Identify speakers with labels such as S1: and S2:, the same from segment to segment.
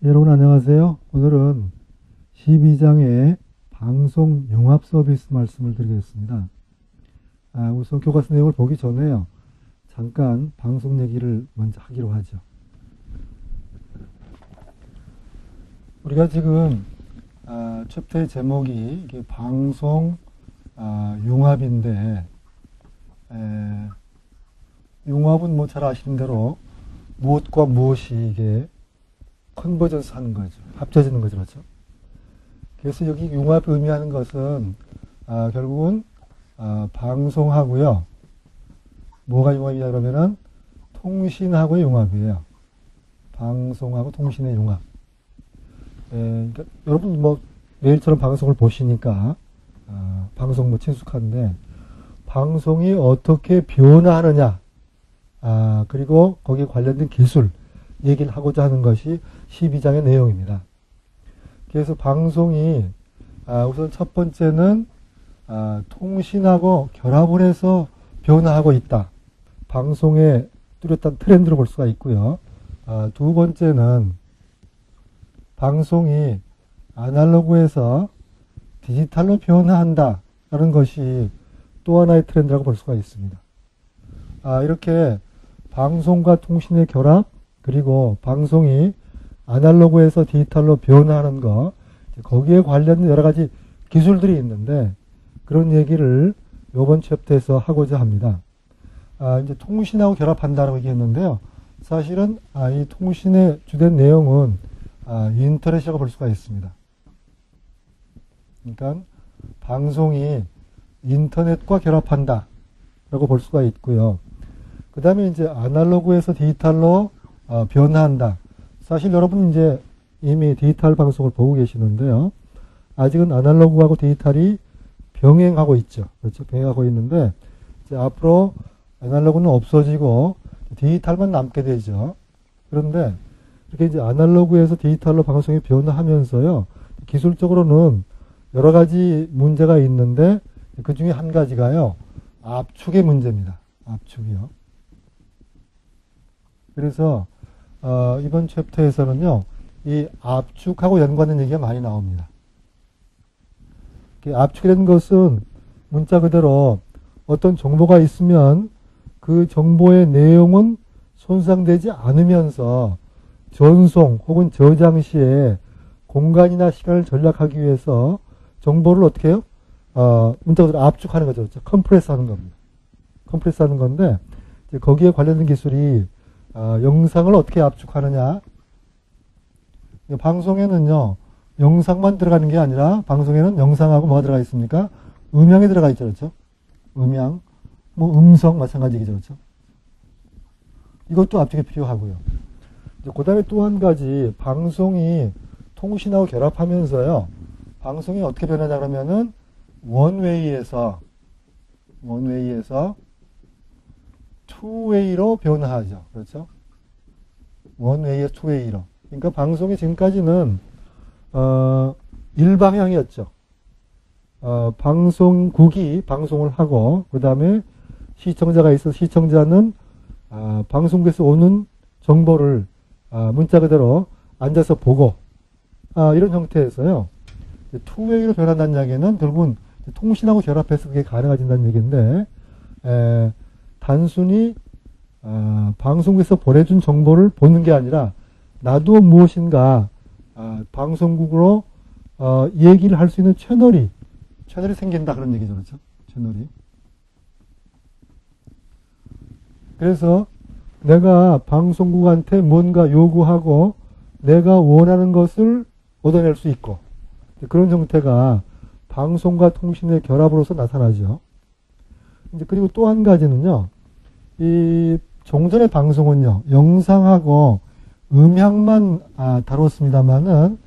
S1: 여러분 안녕하세요. 오늘은 12장의 방송 융합 서비스 말씀을 드리겠습니다. 우선 교과서 내용을 보기 전에요. 잠깐 방송 얘기를 먼저 하기로 하죠. 우리가 지금 챕터의 제목이 이게 방송 융합인데 융합은 뭐 잘 아시는 대로 무엇과 무엇이 이게 컨버전스 하는 거죠. 합쳐지는 거죠. 그렇죠? 그래서 여기 융합 의미하는 것은 결국은 방송하고요. 뭐가 융합이냐 그러면은 통신하고의 융합이에요. 방송하고 통신의 융합. 그러니까 여러분 뭐 매일처럼 방송을 보시니까 방송 뭐 친숙한데 방송이 어떻게 변화하느냐 그리고 거기에 관련된 기술 얘기를 하고자 하는 것이 12장의 내용입니다. 그래서 방송이 우선 첫 번째는 통신하고 결합을 해서 변화하고 있다. 방송의 뚜렷한 트렌드로 볼 수가 있고요. 두 번째는 방송이 아날로그에서 디지털로 변화한다. 라는 것이 또 하나의 트렌드라고 볼 수가 있습니다. 이렇게 방송과 통신의 결합 그리고 방송이 아날로그에서 디지털로 변화하는 것, 거기에 관련된 여러 가지 기술들이 있는데 그런 얘기를 이번 챕터에서 하고자 합니다. 이제 통신하고 결합한다라고 얘기했는데요. 사실은 이 통신의 주된 내용은 인터넷이라고 볼 수가 있습니다. 그러니까 방송이 인터넷과 결합한다라고 볼 수가 있고요. 그 다음에 이제 아날로그에서 디지털로 변화한다. 사실 여러분 이제 이미 디지털 방송을 보고 계시는데요. 아직은 아날로그하고 디지털이 병행하고 있죠. 그렇죠. 병행하고 있는데 이제 앞으로 아날로그는 없어지고 디지털만 남게 되죠. 그런데 이렇게 이제 아날로그에서 디지털로 방송이 변화하면서요. 기술적으로는 여러 가지 문제가 있는데 그 중에 한 가지가요. 압축의 문제입니다. 압축이요. 그래서 이번 챕터에서는요, 이 압축하고 연관된 얘기가 많이 나옵니다. 압축이라는 것은 문자 그대로 어떤 정보가 있으면 그 정보의 내용은 손상되지 않으면서 전송 혹은 저장 시에 공간이나 시간을 절약하기 위해서 정보를 어떻게 해요? 문자 그대로 압축하는 거죠. 그렇죠? 컴프레스 하는 겁니다. 컴프레스 하는 건데, 이제 거기에 관련된 기술이 영상을 어떻게 압축하느냐. 방송에는요, 영상만 들어가는 게 아니라, 방송에는 영상하고 뭐가 들어가 있습니까? 음향이 들어가 있죠. 그렇죠? 음향, 뭐 음성 마찬가지겠죠. 그렇죠? 이것도 압축이 필요하고요. 그 다음에 또 한 가지, 방송이 통신하고 결합하면서요, 방송이 어떻게 변하냐 그러면은, 원웨이에서 투웨이로 변화하죠. 그렇죠? 원웨이에서 투웨이로. 그러니까 방송이 지금까지는 일방향이었죠. 방송국이 방송을 하고 그 다음에 시청자가 있어서 시청자는 방송국에서 오는 정보를 문자 그대로 앉아서 보고 이런 형태에서요. 투웨이로 변한다는 이야기는 결국은 통신하고 결합해서 그게 가능해진다는 얘기인데 단순히 방송국에서 보내준 정보를 보는 게 아니라 나도 무엇인가 방송국으로 얘기를 할 수 있는 채널이 생긴다 그런 얘기죠. 그렇죠? 채널이. 그래서 내가 방송국한테 뭔가 요구하고 내가 원하는 것을 얻어낼 수 있고 그런 형태가 방송과 통신의 결합으로서 나타나죠. 이제 그리고 또 한 가지는요. 이 종전의 방송은요. 영상하고 음향만 다뤘습니다만은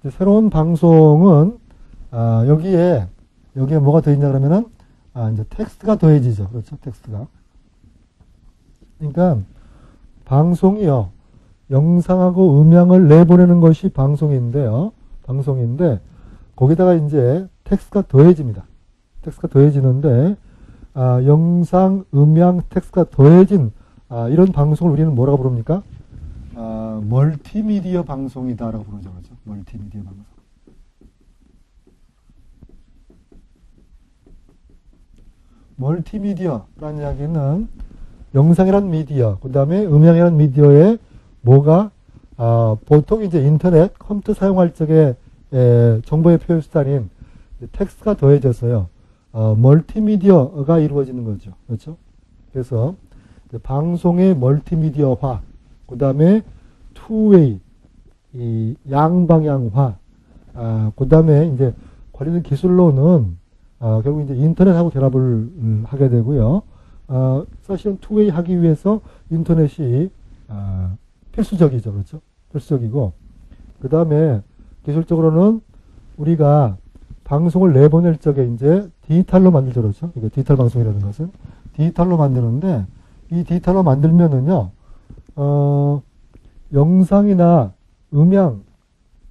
S1: 새로운 방송은 여기에 뭐가 더있냐 그러면은 이제 텍스트가 더해지죠. 그렇죠? 텍스트가. 그러니까 방송이요. 영상하고 음향을 내보내는 것이 방송인데요. 방송인데 거기다가 이제 텍스트가 더해집니다. 텍스트가 더해지는데 영상, 음향, 텍스트가 더해진 이런 방송을 우리는 뭐라고 부릅니까? 멀티미디어 방송이다라고 부르죠. 그렇죠? 멀티미디어 방송. 멀티미디어라는 이야기는 영상이란 미디어, 그 다음에 음향이란 미디어에 뭐가 보통 이제 인터넷, 컴퓨터 사용할 적에 정보의 표현 수단인 텍스트가 더해져서요. 멀티미디어가 이루어지는 거죠. 그렇죠? 그래서 방송의 멀티미디어화, 그 다음에 투웨이, 이 양방향화, 그 다음에 이제 관련된 기술로는 결국 이제 인터넷하고 결합을 하게 되고요. 사실은 투웨이 하기 위해서 인터넷이 필수적이죠. 그렇죠? 필수적이고, 그 다음에 기술적으로는 우리가 방송을 내보낼 적에 이제 디지털로 만들죠. 그렇죠? 이거 디지털 방송이라는 것은 디지털로 만드는데, 이 디지털로 만들면은요, 영상이나 음향,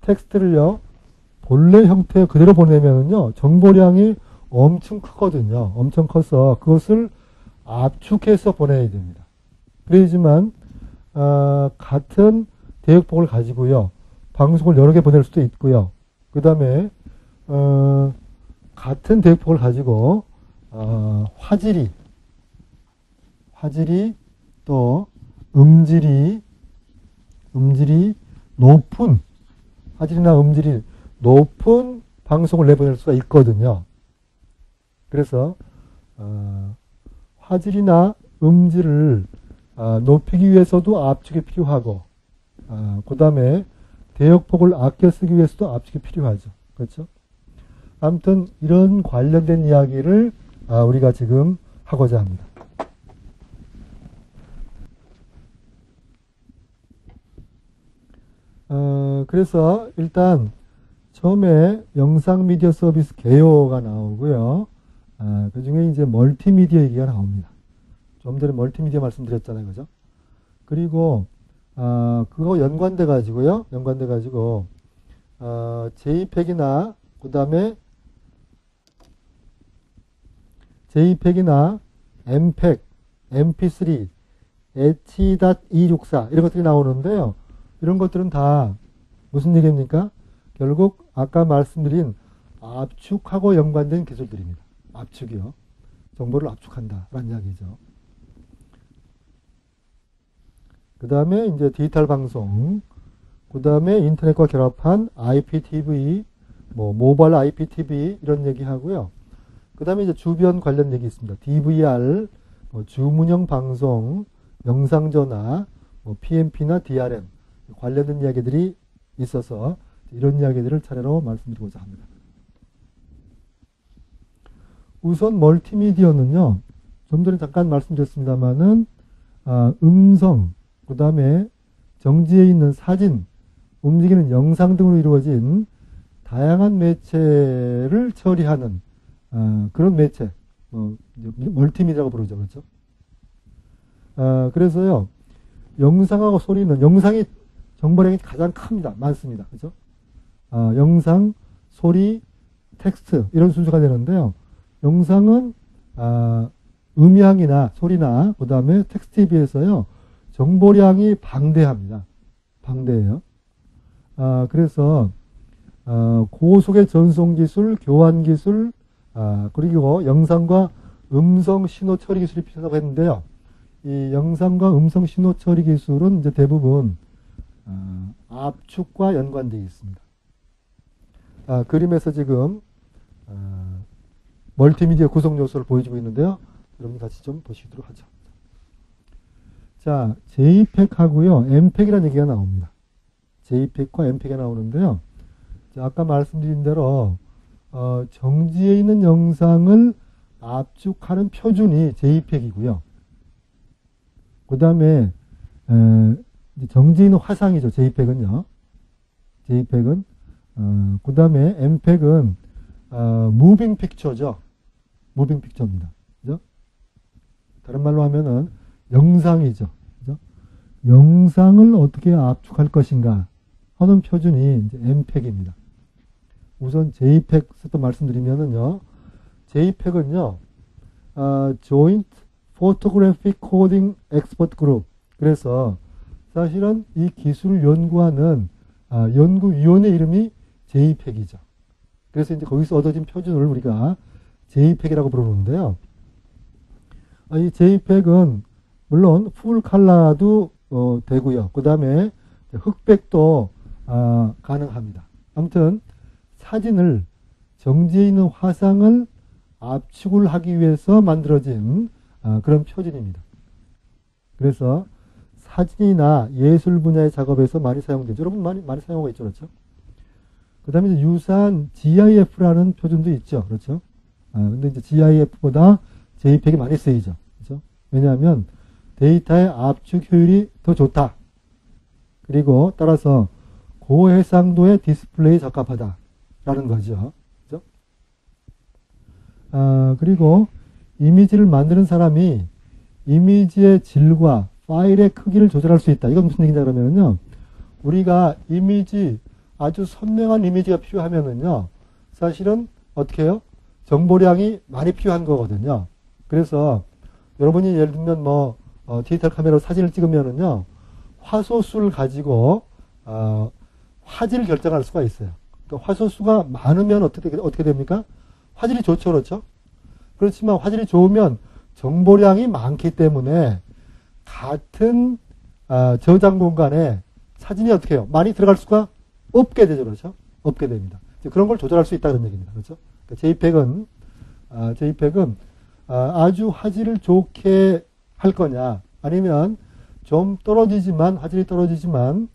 S1: 텍스트를요, 본래 형태 그대로 보내면은요, 정보량이 엄청 크거든요. 엄청 커서 그것을 압축해서 보내야 됩니다. 그래야지만, 같은 대역폭을 가지고요, 방송을 여러 개 보낼 수도 있고요. 그 다음에, 같은 대역폭을 가지고, 화질이 또 음질이 높은, 화질이나 음질이 높은 방송을 내보낼 수가 있거든요. 그래서, 화질이나 음질을 높이기 위해서도 압축이 필요하고, 그 다음에 대역폭을 아껴 쓰기 위해서도 압축이 필요하죠. 그렇죠? 아무튼 이런 관련된 이야기를 우리가 지금 하고자 합니다. 그래서 일단 처음에 영상 미디어 서비스 개요가 나오고요. 그 중에 이제 멀티미디어 얘기가 나옵니다. 좀 전에 멀티미디어 말씀드렸잖아요. 그죠? 그리고, 그거 연관돼 가지고요. JPEG이나, 그 다음에 JPEG이나 MPEG, MP3, H.264 이런 것들이 나오는데요. 이런 것들은 다 무슨 얘기입니까? 결국 아까 말씀드린 압축하고 연관된 기술들입니다. 압축이요. 정보를 압축한다라는 이야기죠. 그 다음에 이제 디지털 방송, 그 다음에 인터넷과 결합한 IPTV, 모바일 IPTV 이런 얘기 하고요. 그 다음에 이제 주변 관련 얘기 있습니다. DVR, 주문형 방송, 영상전화, PMP나 DRM 관련된 이야기들이 있어서 이런 이야기들을 차례로 말씀드리고자 합니다. 우선 멀티미디어는요, 좀 전에 잠깐 말씀드렸습니다만은 음성, 그 다음에 정지해 있는 사진, 움직이는 영상 등으로 이루어진 다양한 매체를 처리하는 그런 매체, 멀티미디어라고 부르죠. 그렇죠? 그래서요, 영상하고 소리는, 영상이 정보량이 가장 큽니다. 많습니다. 그죠? 영상, 소리, 텍스트, 이런 순서가 되는데요. 영상은, 음향이나 소리나, 그 다음에 텍스트에 비해서요, 정보량이 방대합니다. 방대해요. 그래서, 고속의 전송 기술, 교환 기술, 그리고 영상과 음성 신호 처리 기술이 필요하다고 했는데요. 이 영상과 음성 신호 처리 기술은 이제 대부분 압축과 연관되어 있습니다. 그림에서 지금 멀티미디어 구성 요소를 보여주고 있는데요. 여러분 같이 좀 보시도록 하죠. 자, JPEG하고요, MPEG이라는 얘기가 나옵니다. JPEG과 MPEG이 나오는데요. 자, 아까 말씀드린 대로 정지해 있는 영상을 압축하는 표준이 JPEG이고요. 그 다음에 정지해 있는 화상이죠. JPEG은요. JPEG은 그 다음에 MPEG은 무빙 픽처죠. 무빙 픽처입니다. 그죠? 다른 말로 하면은 영상이죠. 그죠? 영상을 어떻게 압축할 것인가 하는 표준이 이제 MPEG입니다. 우선 JPEG 또 말씀드리면은요. JPEG은요. Joint Photographic Coding Expert Group. 그래서 사실은 이 기술을 연구하는 연구위원회 이름이 JPEG이죠. 그래서 이제 거기서 얻어진 표준을 우리가 JPEG이라고 부르는데요. 이 JPEG은 물론 풀 컬러도 되고요. 그 다음에 흑백도 가능합니다. 아무튼 사진을 정지해 있는 화상을 압축을 하기 위해서 만들어진 그런 표준입니다. 그래서 사진이나 예술 분야의 작업에서 많이 사용되죠. 여러분 많이 사용하고 있죠. 그렇죠? 그 다음에 이제 유사한 GIF라는 표준도 있죠. 그렇죠? 근데 이제 GIF보다 JPEG이 많이 쓰이죠. 그렇죠? 왜냐하면 데이터의 압축 효율이 더 좋다. 그리고 따라서 고해상도의 디스플레이에 적합하다라는 거죠. 그렇죠? 그리고 이미지를 만드는 사람이 이미지의 질과 파일의 크기를 조절할 수 있다. 이건 무슨 얘기냐 그러면요. 우리가 아주 선명한 이미지가 필요하면은요. 사실은 어떻게 해요? 정보량이 많이 필요한 거거든요. 그래서 여러분이 예를 들면 디지털 카메라로 사진을 찍으면은요. 화소수를 가지고 화질을 결정할 수가 있어요. 그러니까 화소수가 많으면 어떻게 됩니까? 화질이 좋죠. 그렇죠? 그렇지만 화질이 좋으면 정보량이 많기 때문에 같은 저장 공간에 사진이 어떻게 해요? 많이 들어갈 수가 없게 되죠. 그렇죠? 없게 됩니다. 그런 걸 조절할 수 있다는 얘기입니다. 그렇죠? 그러니까 JPEG은 아주 화질을 좋게 할 거냐, 아니면 좀 화질이 떨어지지만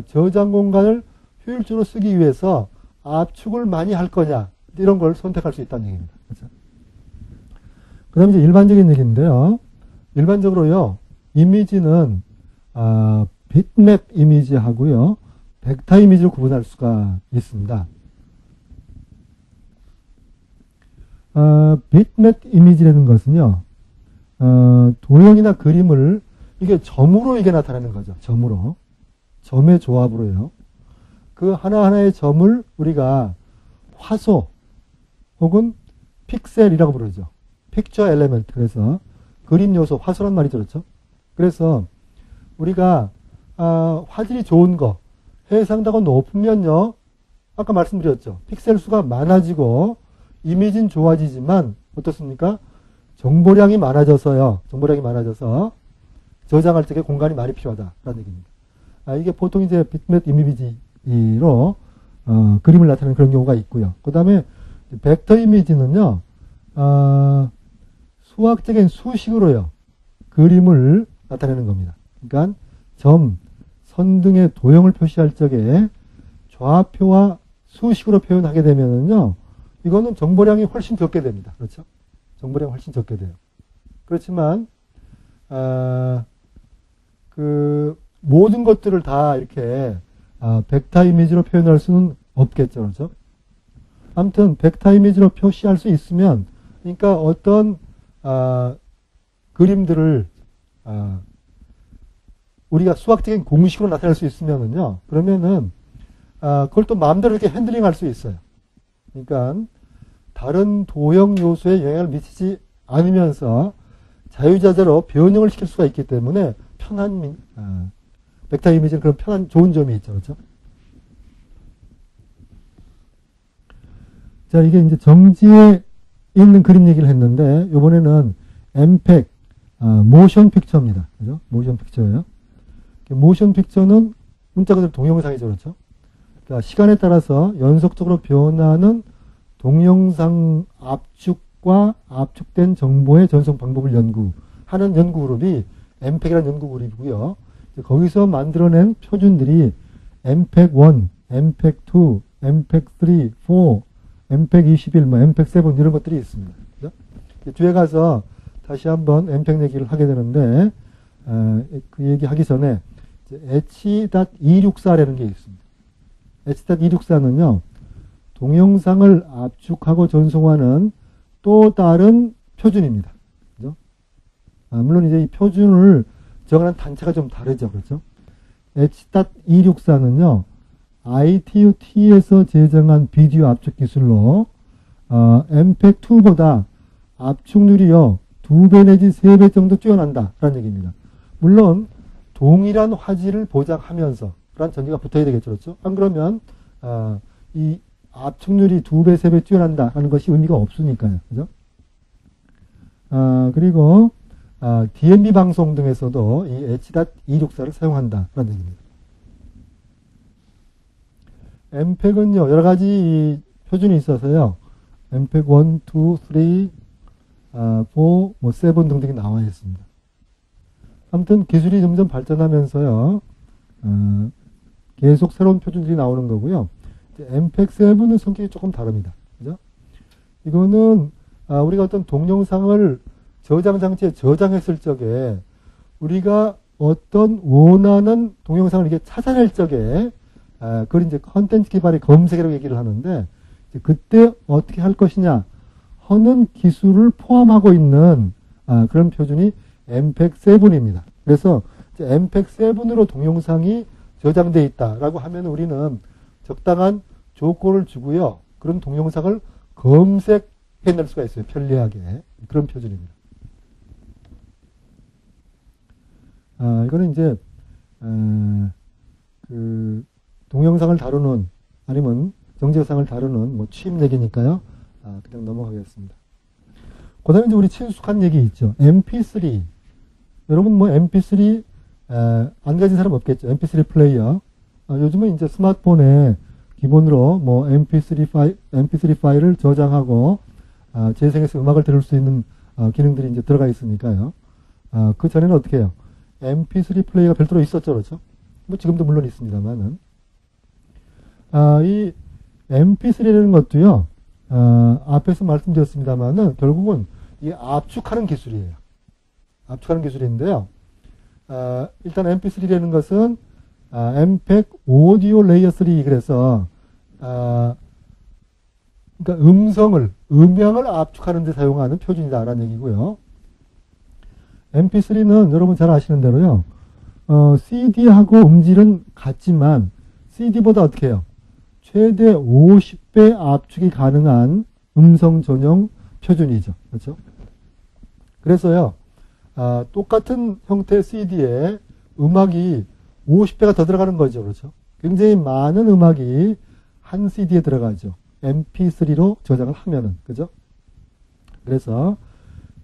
S1: 저장 공간을 효율적으로 쓰기 위해서 압축을 많이 할 거냐, 이런 걸 선택할 수 있다는 얘기입니다. 그렇죠? 그 다음에 이제 일반적인 얘기인데요. 일반적으로요, 이미지는 bitmap 이미지하고요, 벡터 이미지로 구분할 수가 있습니다. bitmap 이미지라는 것은요, 도형이나 그림을 이게 점으로 나타내는 거죠. 점의 조합으로요. 그 하나하나의 점을 우리가 화소 혹은 픽셀이라고 부르죠. 픽처 엘레멘트. 그래서 그림 요소, 화소란 말이죠. 그렇죠? 그래서 우리가 화질이 좋은 거, 해상도가 높으면요, 아까 말씀드렸죠. 픽셀 수가 많아지고 이미지는 좋아지지만 어떻습니까? 정보량이 많아져서 저장할 적에 공간이 많이 필요하다라는 얘기입니다. 이게 보통 이제 bitmap 이미지로 그림을 나타내는 그런 경우가 있고요. 그 다음에 벡터 이미지는요, 수학적인 수식으로요, 그림을 나타내는 겁니다. 그러니까 점, 선 등의 도형을 표시할 적에 좌표와 수식으로 표현하게 되면은요, 이거는 정보량이 훨씬 적게 됩니다. 그렇죠? 정보량이 훨씬 적게 돼요. 그렇지만, 모든 것들을 다 이렇게, 벡터 이미지로 표현할 수는 없겠죠. 그렇죠? 아무튼, 벡터 이미지로 표시할 수 있으면, 그러니까 어떤, 그림들을, 우리가 수학적인 공식으로 나타낼 수 있으면은요, 그러면은, 그걸 또 마음대로 이렇게 핸들링 할 수 있어요. 그러니까, 다른 도형 요소에 영향을 미치지 않으면서 자유자재로 변형을 시킬 수가 있기 때문에 편한, 벡터 이미지는 그런 편한, 좋은 점이 있죠. 그렇죠? 자, 이게 이제 정지에 있는 그림 얘기를 했는데, 요번에는 MPEG, 모션 픽처입니다. 그죠? 모션 픽처예요. 모션 픽처는 문자 그대로 동영상이죠. 그렇죠? 그러니까 시간에 따라서 연속적으로 변하는 동영상 압축과 압축된 정보의 전송 방법을 연구하는 연구그룹이 MPEG이라는 연구그룹이고요. 거기서 만들어낸 표준들이 MPEG-1, MPEG-2, MPEG-3, 4, MPEG-21, MPEG-7 이런 것들이 있습니다. 그죠? 뒤에 가서 다시 한번 MPEG 얘기를 하게 되는데, 그 얘기 하기 전에 H.264라는 게 있습니다. H.264는요, 동영상을 압축하고 전송하는 또 다른 표준입니다. 그죠? 물론 이제 이 표준을 정하는 단체가 좀 다르죠. 그렇죠? H.264는요, ITU-T에서 제정한 비디오 압축 기술로, MPEG-2보다 압축률이요, 2배 내지 3배 정도 뛰어난다라는 얘기입니다. 물론, 동일한 화질을 보장하면서 라는 전제가 붙어야 되겠죠. 그렇죠? 안 그러면 이 압축률이 2배, 3배 뛰어난다라는 것이 의미가 없으니까요. 그죠? 그리고 DMB 방송 등에서도 이 H.264를 사용한다라는 얘기입니다. MPEG은요, 여러 가지 표준이 있어서요. MPEG 1, 2, 3, 4, 7 등등이 나와 있습니다. 아무튼 기술이 점점 발전하면서요, 계속 새로운 표준들이 나오는 거고요. MPEG 7은 성격이 조금 다릅니다. 그죠? 이거는 우리가 어떤 동영상을 저장 장치에 저장했을 적에 우리가 어떤 원하는 동영상을 이게 찾아낼 적에 그걸 이제 컨텐츠 개발의 검색이라고 얘기를 하는데 그때 어떻게 할 것이냐 하는 기술을 포함하고 있는 그런 표준이 MPEG 7입니다. 그래서 MPEG 7으로 동영상이 저장되어 있다라고 하면 우리는 적당한 조건을 주고요. 그런 동영상을 검색해낼 수가 있어요. 편리하게. 그런 표준입니다. 이거는 이제 그 동영상을 다루는 아니면 정제상을 다루는 취임 얘기니까요. 그냥 넘어가겠습니다. 그 다음에 이제 우리 친숙한 얘기 있죠. MP3. 여러분 MP3 안 가진 사람 없겠죠. MP3 플레이어. 요즘은 이제 스마트폰에 기본으로 MP3 파일을 저장하고 재생해서 음악을 들을 수 있는 기능들이 이제 들어가 있으니까요. 그 전에는 어떻게 해요? MP3 플레이어가 별도로 있었죠, 그렇죠? 지금도 물론 있습니다만은. 이 MP3라는 것도요, 앞에서 말씀드렸습니다만은 결국은 이 압축하는 기술이에요. 압축하는 기술인데요. 일단 MP3라는 것은 MPEG 오디오 레이어 3 그래서 그러니까 음향을 압축하는 데 사용하는 표준이다라는 얘기고요. MP3는 여러분 잘 아시는 대로요. CD하고 음질은 같지만 CD보다 어떻게 해요? 최대 50배 압축이 가능한 음성 전용 표준이죠. 그렇죠? 그래서요. 똑같은 형태의 CD에 음악이 50배가 더 들어가는 거죠. 그렇죠? 굉장히 많은 음악이 한 CD에 들어가죠. MP3로 저장을 하면은. 그죠? 그래서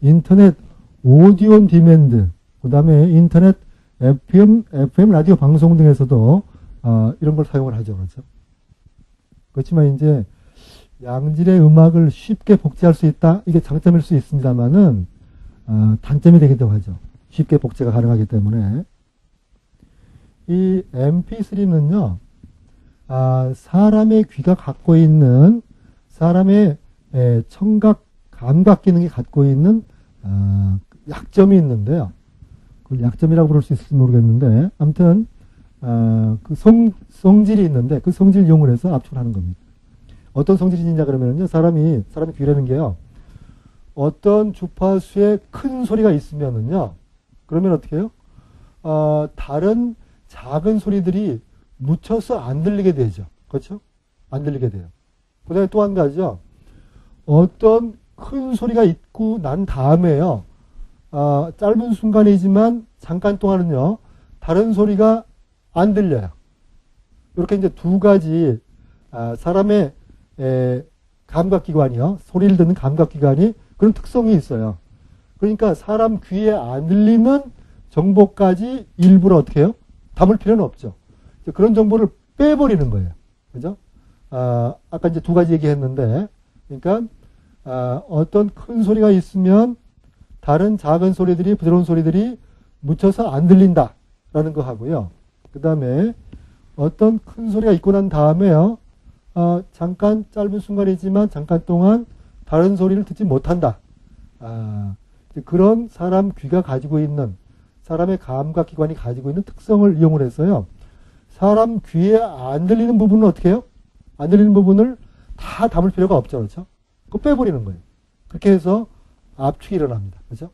S1: 인터넷 오디오 온 디맨드, 그 다음에 인터넷 FM 라디오 방송 등에서도 이런 걸 사용을 하죠. 그렇죠? 그렇지만 이제 양질의 음악을 쉽게 복제할 수 있다? 이게 장점일 수 있습니다만은 단점이 되기도 하죠. 쉽게 복제가 가능하기 때문에. 이 MP3는요, 사람의 귀가 갖고 있는, 사람의 청각, 감각 기능이 갖고 있는, 약점이 있는데요. 그걸 약점이라고 부를 수 있을지 모르겠는데, 아무튼, 그 성질이 있는데, 그 성질을 이용을 해서 압축을 하는 겁니다. 어떤 성질이냐 그러면요, 사람의 귀라는 게요, 어떤 주파수에 큰 소리가 있으면은요, 그러면 어떻게 해요? 다른 작은 소리들이 묻혀서 안 들리게 되죠. 그렇죠? 안 들리게 돼요. 그 다음에 또 한 가지요. 어떤 큰 소리가 있고 난 다음에요. 짧은 순간이지만 잠깐 동안은요. 다른 소리가 안 들려요. 이렇게 이제 두 가지 사람의 감각기관이요. 소리를 듣는 감각기관이 그런 특성이 있어요. 그러니까 사람 귀에 안 들리는 정보까지 일부러 어떻게 해요? 담을 필요는 없죠. 그런 정보를 빼버리는 거예요. 그죠? 아까 이제 두 가지 얘기했는데, 그러니까, 어떤 큰 소리가 있으면 다른 작은 소리들이, 부드러운 소리들이 묻혀서 안 들린다. 라는 거 하고요. 그 다음에 어떤 큰 소리가 있고 난 다음에요. 잠깐 짧은 순간이지만 잠깐 동안 다른 소리를 듣지 못한다. 그런 사람 귀가 가지고 있는 사람의 감각기관이 가지고 있는 특성을 이용을 해서요. 사람 귀에 안 들리는 부분은 어떻게 해요? 안 들리는 부분을 다 담을 필요가 없죠. 그렇죠? 그거 빼버리는 거예요. 그렇게 해서 압축이 일어납니다. 그렇죠?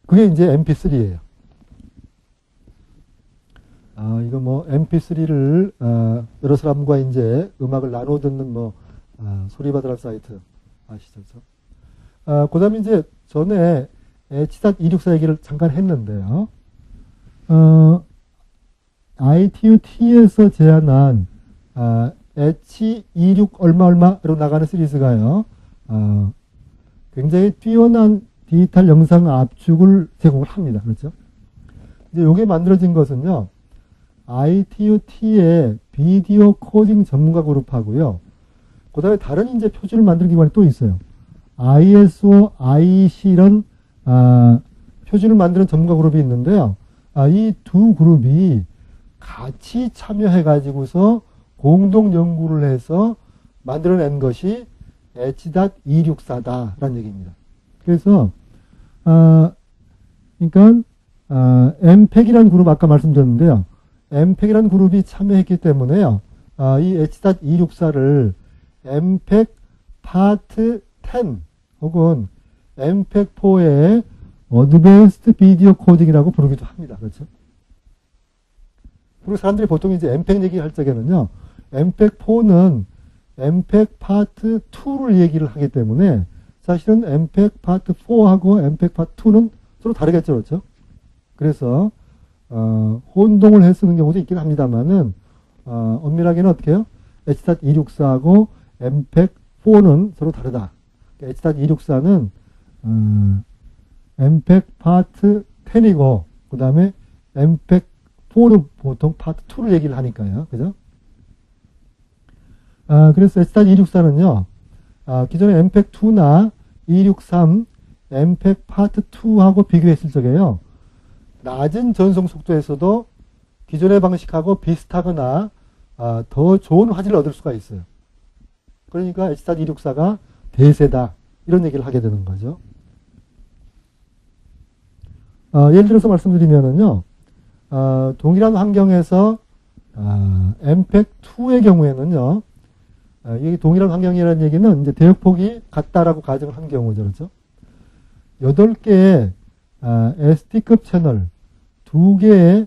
S1: 그게 이제 MP3예요. 이거 MP3를 여러 사람과 이제 음악을 나눠 듣는 소리바드라는 사이트 아시죠? 그 다음에 이제 전에 H.264 얘기를 잠깐 했는데요. ITU-T에서 제안한 H26 얼마로 나가는 시리즈가요. 굉장히 뛰어난 디지털 영상 압축을 제공을 합니다. 그렇죠? 이제 요게 만들어진 것은요. ITU-T의 비디오 코딩 전문가 그룹하고요. 그 다음에 다른 이제 표준을 만드는 기관이 또 있어요. ISO, IEC 이런 표준을 만드는 전문가 그룹이 있는데요. 이 두 그룹이 같이 참여해가지고서 공동 연구를 해서 만들어낸 것이 H.264다라는 얘기입니다. 그래서 그러니까 MPEG이라는 그룹 아까 말씀드렸는데요. MPEG이라는 그룹이 참여했기 때문에요. 이 H.264를 MPEG 파트 10 혹은 MPEG-4의 어드밴스드 비디오 코딩이라고 부르기도 합니다. 그렇죠? 그리고 사람들이 보통 이제 MPEG 얘기할 적에는요. MPEG-4는 MPEG 파트 2를 얘기를 하기 때문에 사실은 MPEG 파트 4하고 MPEG 파트 2는 서로 다르겠죠. 그렇죠? 그래서 혼동을 해 쓰는 경우도 있긴 합니다만은 엄밀하게는 어떻게 해요? H.264하고 MPEG-4는 서로 다르다. H.264는 MPEG 파트 10이고 그 다음에 MPEG-4는 보통 파트 2를 얘기를 하니까요. 그죠? 그래서 H.264는요. 기존의 MPEG-2나 263 MPEG 파트 2하고 비교했을 적에요. 낮은 전송 속도에서도 기존의 방식하고 비슷하거나 더 좋은 화질을 얻을 수가 있어요. 그러니까 H.264가 대세다. 이런 얘기를 하게 되는 거죠. 예를 들어서 말씀드리면은요. 동일한 환경에서 MPEG-2의 경우에는요. 이 동일한 환경이라는 얘기는 이제 대역폭이 같다라고 가정을 한 경우죠. 그렇죠? 8개의 SD급 채널, 2개의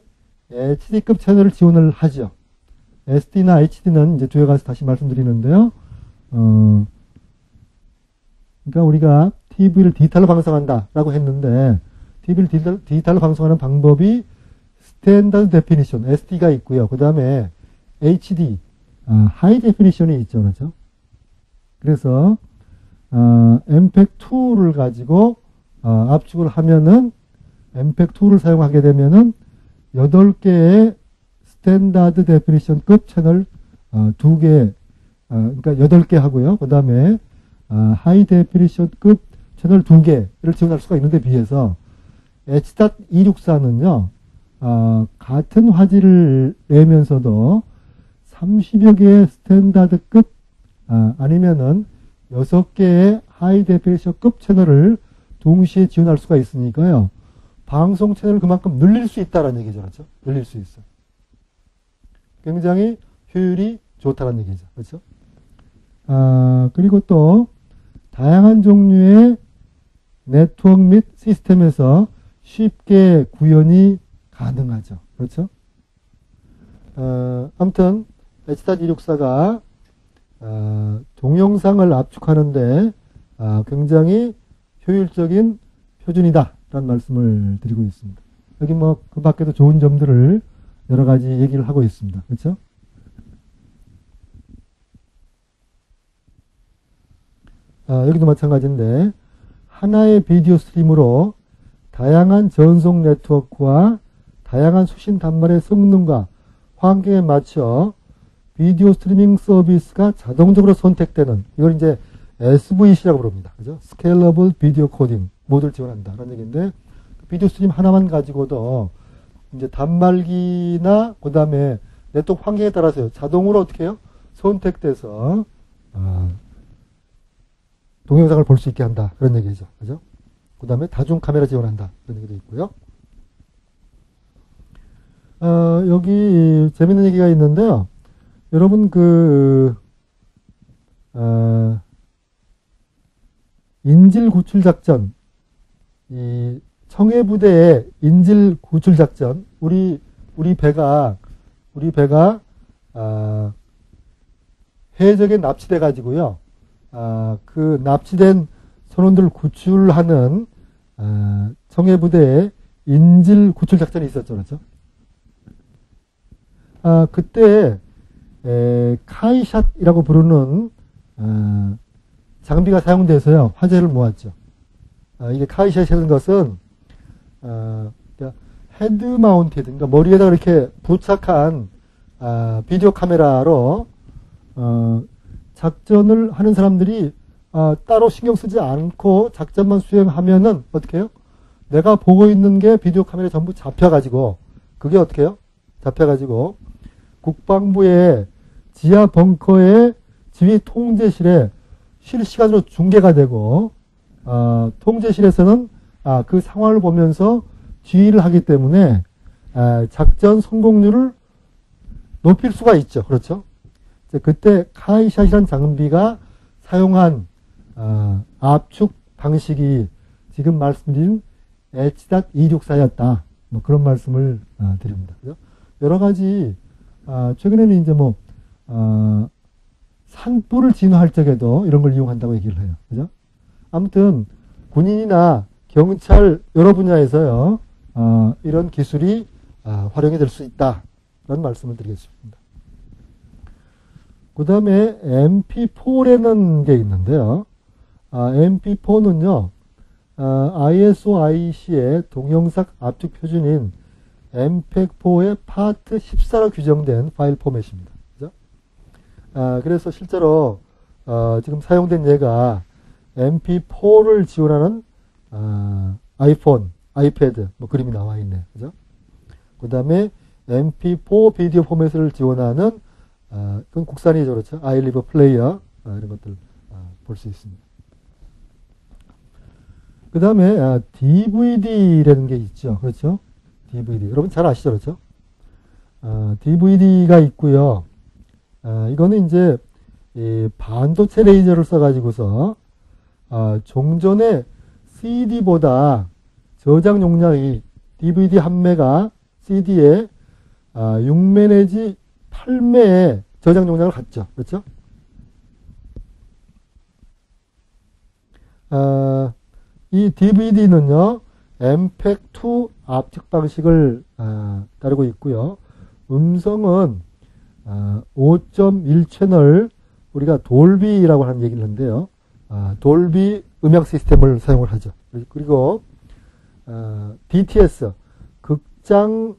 S1: HD급 채널을 지원을 하죠. SD나 HD는 이제 뒤에 가서 다시 말씀드리는데요. 그러니까 우리가 TV를 디지털로 방송한다라고 했는데 TV를 디지털로 방송하는 방법이 스탠다드 데피니션, SD가 있고요. 그 다음에 HD, 하이 데피니션이 있죠. 그렇죠? 그래서 MPEG-2를 가지고 압축을 하면은 MPEG-2를 사용하게 되면은 8개의 스탠다드 데피니션급 채널 2개, 그러니까 8개 하고요. 그 다음에 하이 데피니션급 채널 2개를 지원할 수가 있는데 비해서 H.264는요. 같은 화질을 내면서도 30여 개의 스탠다드급 아니면은 6개의 하이 데피니션급 채널을 동시에 지원할 수가 있으니까요. 방송 채널을 그만큼 늘릴 수 있다는 얘기죠. 그렇죠? 늘릴 수 있어. 굉장히 효율이 좋다는 얘기죠. 그렇죠? 그리고 또 다양한 종류의 네트워크 및 시스템에서 쉽게 구현이 가능하죠. 그렇죠? 아무튼 H.264가 동영상을 압축하는데 굉장히 효율적인 표준이다 라는 말씀을 드리고 있습니다. 여기 뭐 그 밖에도 좋은 점들을 여러 가지 얘기를 하고 있습니다. 그렇죠? 여기도 마찬가지인데 하나의 비디오 스트림으로 다양한 전송 네트워크와 다양한 수신 단말의 성능과 환경에 맞춰 비디오 스트리밍 서비스가 자동적으로 선택되는 이걸 이제 SVC라고 부릅니다. 그죠? Scalable Video Coding 모두를 지원한다. 라는 얘기인데 비디오 스트림 하나만 가지고도 이제 단말기나 그 다음에 네트워크 환경에 따라서요. 자동으로 어떻게 해요? 선택돼서 동영상을 볼 수 있게 한다. 그런 얘기죠. 그죠? 그 다음에 다중 카메라 지원한다. 그런 얘기도 있고요. 여기 재밌는 얘기가 있는데요. 여러분 인질 구출 작전, 이 청해부대의 인질 구출 작전, 우리 배가 해적에 납치돼 가지고요. 그 납치된 선원들을 구출하는 청해부대에 인질 구출 작전이 있었죠. 그렇죠? 그때 카이샷이라고 부르는 장비가 사용돼서요. 화제를 모았죠. 이게 카이샷이라는 것은 헤드 마운티드, 그러니까 머리에다 이렇게 부착한 비디오 카메라로 작전을 하는 사람들이 따로 신경 쓰지 않고 작전만 수행하면은 어떻게 해요? 내가 보고 있는 게 비디오 카메라에 전부 잡혀가지고, 그게 어떻게 해요? 잡혀가지고 국방부의 지하 벙커의 지휘 통제실에 실시간으로 중계가 되고, 통제실에서는 그 상황을 보면서 지휘를 하기 때문에 작전 성공률을 높일 수가 있죠. 그렇죠? 그때 카이샷이라는 장비가 사용한 압축 방식이 지금 말씀드린 H.264였다. 뭐 그런 말씀을 드립니다. 그죠? 여러 가지 최근에는 이제 뭐 산불을 진화할 적에도 이런 걸 이용한다고 얘기를 해요. 그죠? 아무튼 군인이나 경찰 여러 분야에서요 이런 기술이 활용이 될 수 있다라는 말씀을 드리겠습니다. 그 다음에 MP4라는 게 있는데요. MP4는요, ISO/IEC의 동영상 압축 표준인 MPEG-4의 파트 14로 규정된 파일 포맷입니다. 그죠? 그래서 실제로 지금 사용된 예가 MP4를 지원하는 아이폰, 아이패드 뭐 그림이 나와 있네요. 그죠? 그 다음에 MP4 비디오 포맷을 지원하는 그건 국산이죠. 그렇죠? 아이리버 플레이어 이런 것들 볼 수 있습니다. 그 다음에 DVD라는 게 있죠. 그렇죠? DVD. 여러분 잘 아시죠? 그렇죠? DVD가 있고요. 이거는 이제 이 반도체 레이저를 써가지고서 종전에 CD보다 저장 용량이 DVD 한 매가 CD에 6매 내지 8매의 저장 용량을 갖죠. 그렇죠? 이 DVD는요, MPEG-2 압축 방식을 따르고 있고요. 음성은 5.1 채널, 우리가 돌비라고 하는 얘기를 하는데요. 돌비 음향 시스템을 사용을 하죠. 그리고 DTS, 극장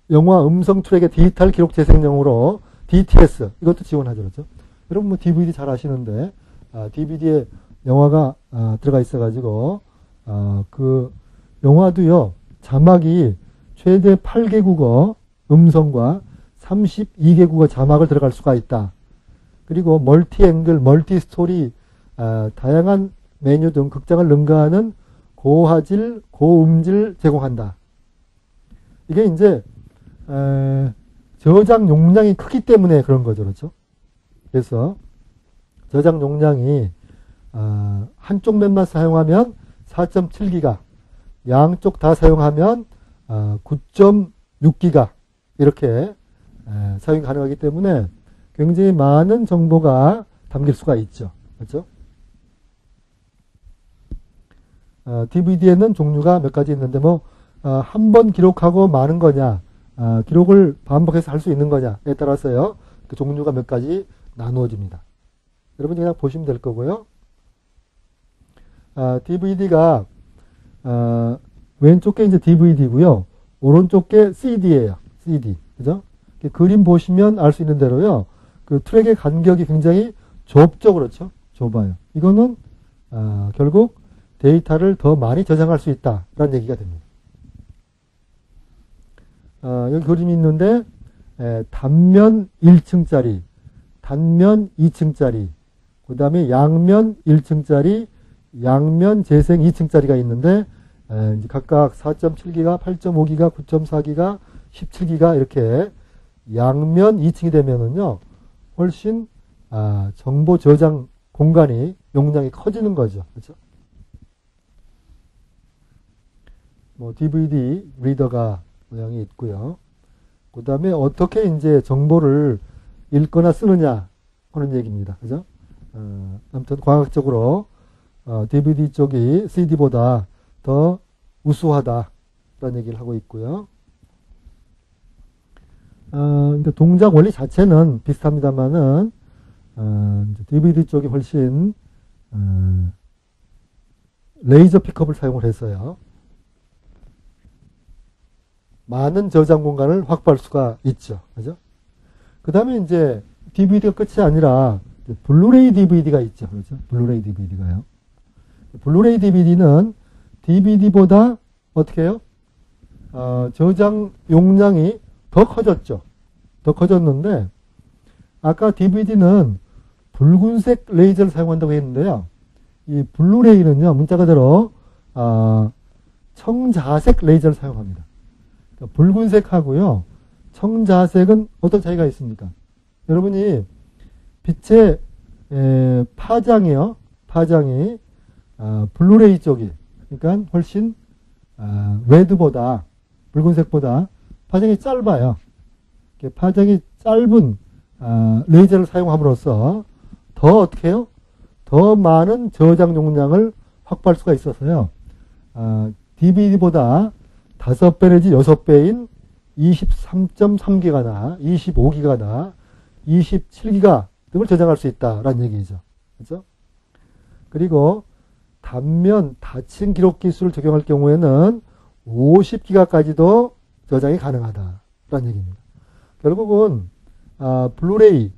S1: 영화 음성 트랙의 디지털 기록 재생용으로 DTS, 이것도 지원하죠. 그렇죠? 여러분 뭐 DVD 잘 아시는데 DVD에 영화가 들어가 있어가지고 그 영화도요, 자막이 최대 8개 국어 음성과 32개 국어 자막을 들어갈 수가 있다. 그리고 멀티 앵글, 멀티 스토리, 다양한 메뉴 등 극장을 능가하는 고화질, 고음질 제공한다. 이게 이제 저장 용량이 크기 때문에 그런 거죠. 그렇죠? 그래서 저장 용량이 한쪽 면만 사용하면 4.7기가, 양쪽 다 사용하면 9.6기가 이렇게 사용이 가능하기 때문에 굉장히 많은 정보가 담길 수가 있죠. 그렇죠? DVD에는 종류가 몇 가지 있는데 뭐 한 번 기록하고 마는 거냐, 기록을 반복해서 할 수 있는 거냐에 따라서요, 그 종류가 몇 가지 나누어집니다. 여러분이 그냥 보시면 될 거고요. DVD가 왼쪽 게 이제 DVD고요, 오른쪽 게 CD예요. CD, 그죠? 그림 보시면 알 수 있는 대로요, 그 트랙의 간격이 굉장히 좁죠, 그렇죠? 좁아요. 이거는 결국 데이터를 더 많이 저장할 수 있다라는 얘기가 됩니다. 여기 그림이 있는데 단면 1층짜리, 단면 2층짜리, 그 다음에 양면 1층짜리, 양면 재생 2층짜리가 있는데 이제 각각 4.7기가, 8.5기가, 9.4기가, 17기가 이렇게 양면 2층이 되면은요, 훨씬 정보 저장 공간이, 용량이 커지는 거죠. 그렇죠? 뭐 DVD 리더가 모양이 있고요. 그 다음에 어떻게 이제 정보를 읽거나 쓰느냐 하는 얘기입니다. 그죠? 아무튼 과학적으로 DVD 쪽이 CD보다 더 우수하다라는 얘기를 하고 있고요. 근데 동작 원리 자체는 비슷합니다만은 DVD 쪽이 훨씬 레이저 픽업을 사용을 해서요. 많은 저장 공간을 확보할 수가 있죠. 그죠? 그 다음에 이제 DVD가 끝이 아니라 블루레이 DVD가 있죠. 그렇죠? 블루레이 DVD가요. 블루레이 DVD는 DVD보다 어떻게 해요? 저장 용량이 더 커졌죠. 더 커졌는데 아까 DVD는 붉은색 레이저를 사용한다고 했는데요. 이 블루레이는요. 문자 그대로 청자색 레이저를 사용합니다. 그러니까 붉은색하고요. 청자색은 어떤 차이가 있습니까? 여러분이 빛의 파장이요. 파장이 블루레이 쪽이 그러니까 훨씬 레드보다 붉은색보다 파장이 짧아요. 파장이 짧은 레이저를 사용함으로써 더 어떻게 해요? 더 많은 저장 용량을 확보할 수가 있어서요. DVD보다 5배 내지 6배인 23.3기가나 25기가나 27기가 등을 저장할 수 있다라는 얘기죠. 그렇죠? 그리고 단면 다층 기록 기술을 적용할 경우에는 50기가까지도 저장이 가능하다라는 얘기입니다. 결국은 블루레이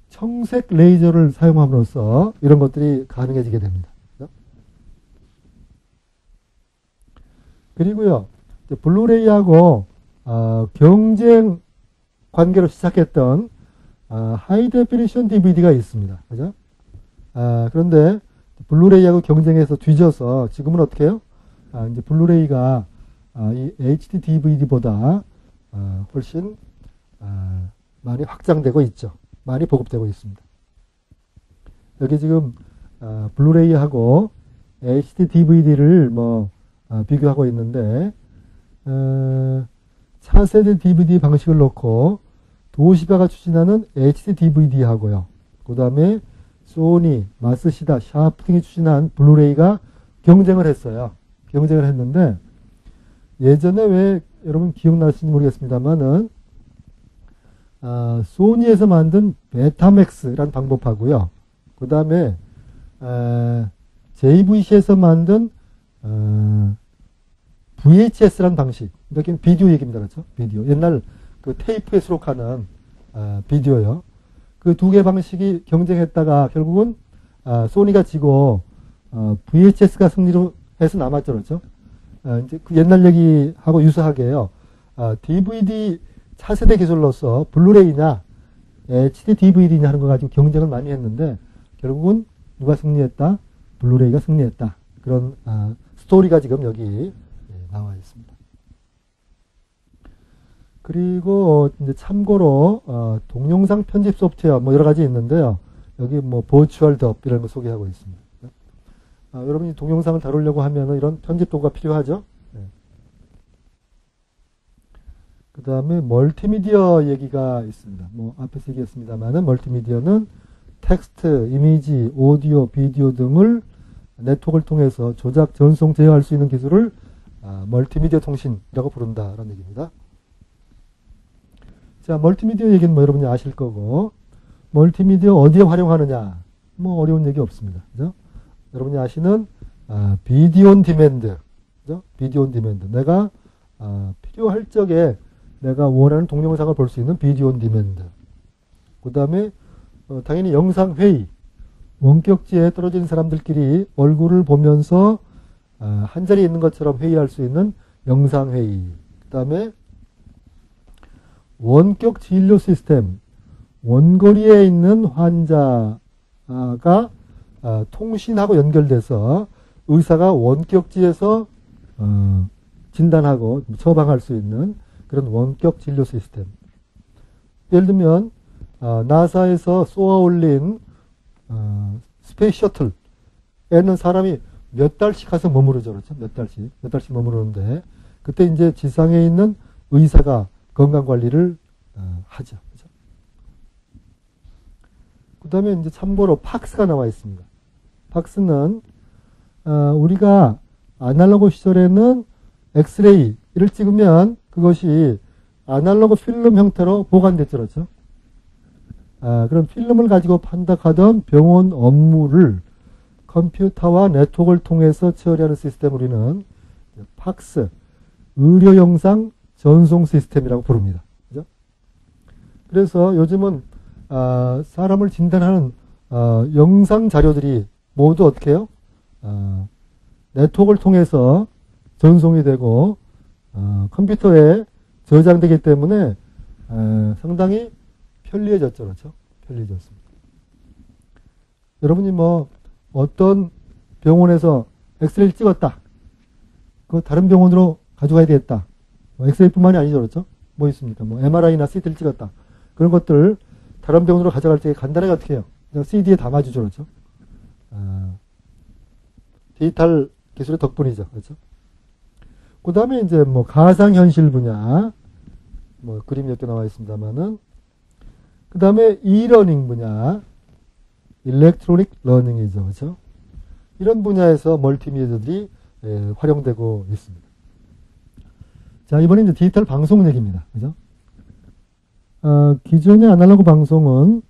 S1: 청색 레이저를 사용함으로써 이런 것들이 가능해지게 됩니다. 그렇죠? 그리고요, 블루레이하고 경쟁 관계로 시작했던 하이 데피니션 DVD가 있습니다. 그죠? 그런데 블루레이하고 경쟁해서 뒤져서 지금은 어떻게 해요? 이제 블루레이가 이 HD DVD보다 훨씬 많이 확장되고 있죠. 많이 보급되고 있습니다. 여기 지금 블루레이하고 HD DVD를 비교하고 있는데 차세대 DVD 방식을 놓고 도시바가 추진하는 HD DVD하고요. 그 다음에 소니, 마스시다, 샤프 등이 추진한 블루레이가 경쟁을 했어요. 경쟁을 했는데 예전에 왜 여러분 기억나실지 모르겠습니다만은 소니에서 만든 베타맥스라는 방법하고요. 그 다음에 JVC에서 만든 VHS라는 방식. 여기는 비디오 얘기입니다. 그렇죠? 비디오. 옛날 그 테이프에 수록하는 비디오요. 그 두 개 방식이 경쟁했다가 결국은 소니가 지고 VHS가 승리로 해서 남았죠. 그렇죠? 이제 그 옛날 얘기하고 유사하게요. DVD 차세대 기술로서 블루레이냐 HD DVD냐 하는 거 가지고 경쟁을 많이 했는데 결국은 누가 승리했다? 블루레이가 승리했다. 그런 스토리가 지금 여기 나와 있습니다. 그리고 이제 참고로 동영상 편집 소프트웨어 여러 가지 있는데요. 여기 버추얼 덥 이런 거 소개하고 있습니다. 여러분이 동영상을 다루려고 하면은 이런 편집 도구가 필요하죠. 네. 그 다음에 멀티미디어 얘기가 있습니다. 앞에서 얘기했습니다만은 멀티미디어는 텍스트, 이미지, 오디오, 비디오 등을 네트워크를 통해서 조작, 전송, 제어할 수 있는 기술을 멀티미디어 통신이라고 부른다라는 얘기입니다. 자, 멀티미디어 얘기는 여러분이 아실 거고, 멀티미디어 어디에 활용하느냐? 어려운 얘기 없습니다. 그죠? 여러분이 아시는 비디오 온 디맨드, 그죠? 비디오 온 디맨드. 내가 필요할 적에 내가 원하는 동영상을 볼 수 있는 비디오 온 디맨드. 그 다음에 당연히 영상 회의. 원격지에 떨어진 사람들끼리 얼굴을 보면서 한 자리에 있는 것처럼 회의할 수 있는 영상 회의. 그 다음에 원격 진료 시스템. 원거리에 있는 환자가 통신하고 연결돼서 의사가 원격지에서 진단하고 처방할 수 있는 그런 원격 진료 시스템. 예를 들면 나사에서 쏘아 올린 스페이스 셔틀에는 사람이 몇 달씩 가서 머무르죠. 그렇죠? 몇 달씩 머무르는데 그때 이제 지상에 있는 의사가 건강관리를 하죠. 그렇죠? 그 다음에 이제 참고로 팍스가 나와 있습니다. 팍스는 우리가 아날로그 시절에는 엑스레이를 찍으면 그것이 아날로그 필름 형태로 보관됐죠. 그렇죠? 그럼 필름을 가지고 판독하던 병원 업무를 컴퓨터와 네트워크를 통해서 처리하는 시스템을 우리는 팍스, 의료 영상 전송 시스템이라고 부릅니다. 그죠? 그래서 요즘은 사람을 진단하는 영상 자료들이 모두 어떻게 해요? 네트워크를 통해서 전송이 되고 컴퓨터에 저장되기 때문에 상당히 편리해졌죠. 그렇죠? 편리해졌습니다. 여러분이 뭐 어떤 병원에서 엑스레이를 찍었다. 그 다른 병원으로 가져가야 되겠다. 엑스레이뿐만이 아니죠. 그렇죠? 뭐 있습니까? 뭐 MRI나 CT를 찍었다. 그런 것들 다른 병원으로 가져갈 때 간단하게 어떻게 해요? 그냥 CD에 담아주죠. 그렇죠? 디지털 기술의 덕분이죠. 그렇죠? 그 다음에 이제 뭐 가상현실 분야, 뭐 그림이 몇 개 나와 있습니다만은, 그 다음에 이러닝 분야, 일렉트로닉 러닝이죠. 그렇죠? 이런 분야에서 멀티미디어들이 활용되고 있습니다. 자, 이번에 이제 디지털 방송 얘기입니다. 그죠? 기존의 아날로그 방송은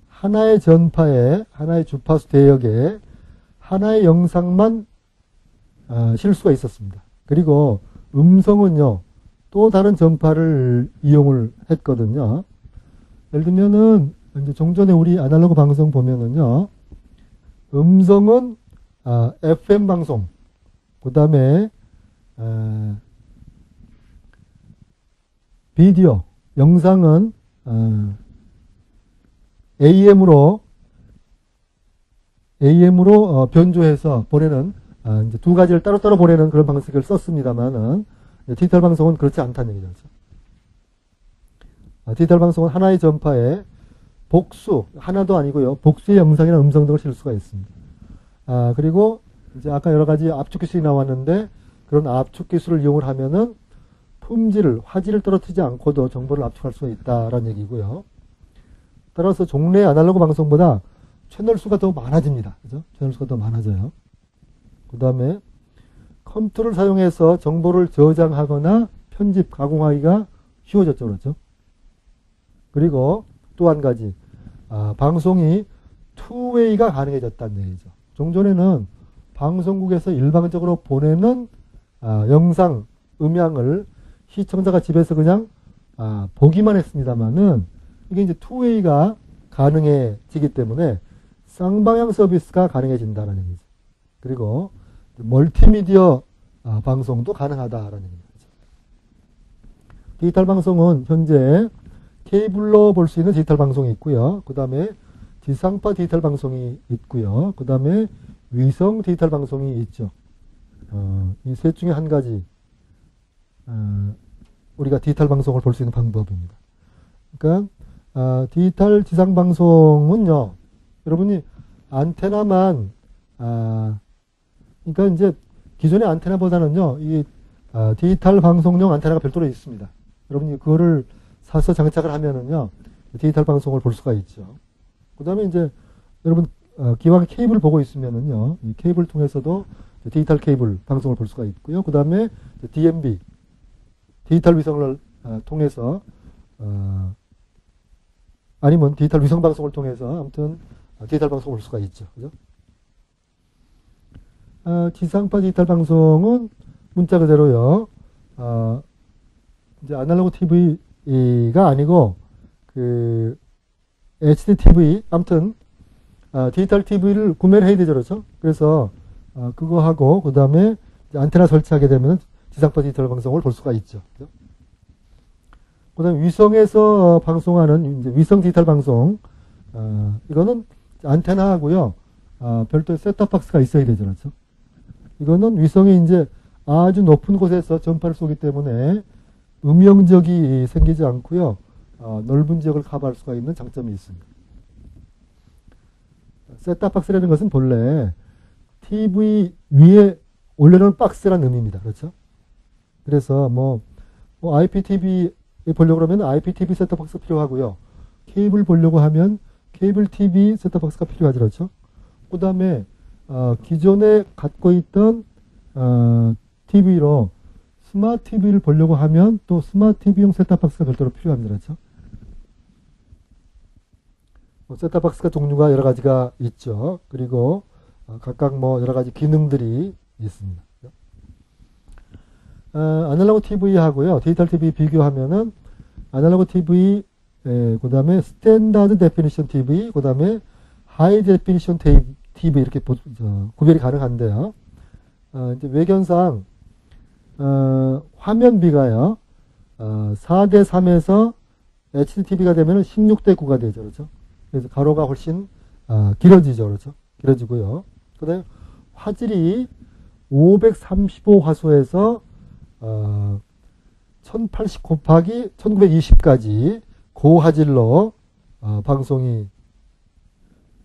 S1: 하나의 전파에, 하나의 주파수 대역에 하나의 영상만 실을 수가 있었습니다. 그리고 음성은요, 또 다른 전파를 이용을 했거든요. 예를 들면은, 이제 종전에 우리 아날로그 방송 보면은요, 음성은 FM 방송, 그 다음에 비디오, 영상은 AM으로 변조해서 보내는 이제 두 가지를 따로따로 보내는 그런 방식을 썼습니다만은 디지털 방송은 그렇지 않다는 얘기죠. 디지털 방송은 하나의 전파에 복수, 하나도 아니고요. 복수의 영상이나 음성 등을 실을 수가 있습니다. 그리고 이제 아까 여러 가지 압축 기술이 나왔는데 그런 압축 기술을 이용을 하면은 품질을, 화질을 떨어뜨리지 않고도 정보를 압축할 수가 있다라는 얘기고요. 따라서 종래 아날로그 방송보다 채널 수가 더 많아집니다. 그죠? 채널 수가 더 많아져요. 그 다음에 컴퓨터를 사용해서 정보를 저장하거나 편집, 가공하기가 쉬워졌죠. 그렇죠? 그리고 또 한 가지, 방송이 투웨이가 가능해졌다는 얘기죠. 종전에는 방송국에서 일방적으로 보내는 영상, 음향을 시청자가 집에서 그냥 보기만 했습니다만은 이게 이제 투웨이가 가능해지기 때문에 쌍방향 서비스가 가능해진다는 얘기죠. 그리고 멀티미디어 방송도 가능하다라는 얘기죠. 디지털 방송은 현재 케이블로 볼 수 있는 디지털 방송이 있고요. 그 다음에 지상파 디지털 방송이 있고요. 그 다음에 위성 디지털 방송이 있죠. 이 셋 중에 한 가지 우리가 디지털 방송을 볼 수 있는 방법입니다. 그러니까 디지털 지상 방송은요, 여러분이 안테나만 그러니까 이제 기존의 안테나보다는요, 이 디지털 방송용 안테나가 별도로 있습니다. 여러분이 그거를 사서 장착을 하면은요, 디지털 방송을 볼 수가 있죠. 그 다음에 이제 여러분 기왕 케이블 보고 있으면은요, 이 케이블 통해서도 디지털 케이블 방송을 볼 수가 있고요. 그 다음에 DMB 디지털 위성을 통해서 아니면 디지털 위성 방송을 통해서 아무튼 디지털 방송을 볼 수가 있죠. 그죠? 지상파 디지털 방송은 문자 그대로요. 이제 아날로그 TV가 아니고 그 HDTV 아무튼 디지털 TV를 구매를 해야 되죠. 그렇죠? 그래서 그거 하고 그 다음에 안테나 설치하게 되면 지상파 디지털 방송을 볼 수가 있죠. 그죠? 그 다음에 위성에서 방송하는 이제 위성 디지털 방송, 이거는 안테나하고요, 별도의 셋탑박스가 있어야 되죠. 그렇죠? 이거는 위성이 이제 아주 높은 곳에서 전파를 쏘기 때문에 음영적이 생기지 않고요, 넓은 지역을 커버할 수가 있는 장점이 있습니다. 셋탑박스라는 것은 본래 TV 위에 올려놓은 박스라는 의미입니다. 그렇죠? 그래서 뭐 IPTV 보려고 하면 IPTV 셋탑박스가 필요하고요. 케이블 보려고 하면 케이블 TV 셋탑박스가 필요하죠. 그렇죠? 그 다음에 기존에 갖고 있던 TV로 스마트 TV를 보려고 하면 또 스마트 TV용 셋탑박스가 별도로 필요합니다. 그렇죠? 셋탑박스가 종류가 여러 가지가 있죠. 그리고 각각 뭐 여러 가지 기능들이 있습니다. 아날로그 TV하고요, 디지털 TV 비교하면은 아날로그 TV, 그 다음에 스탠다드 데피니션 TV, 그 다음에 하이 데피니션 TV 이렇게 구별이 가능한데요. 이제 외견상 화면비가요, 4:3에서 HDTV가 되면 16:9가 되죠. 그렇죠? 그래서 가로가 훨씬 길어지죠. 그렇죠? 길어지고요. 그 다음에 화질이 535화소에서 1080 곱하기 1920까지 고화질로 방송이,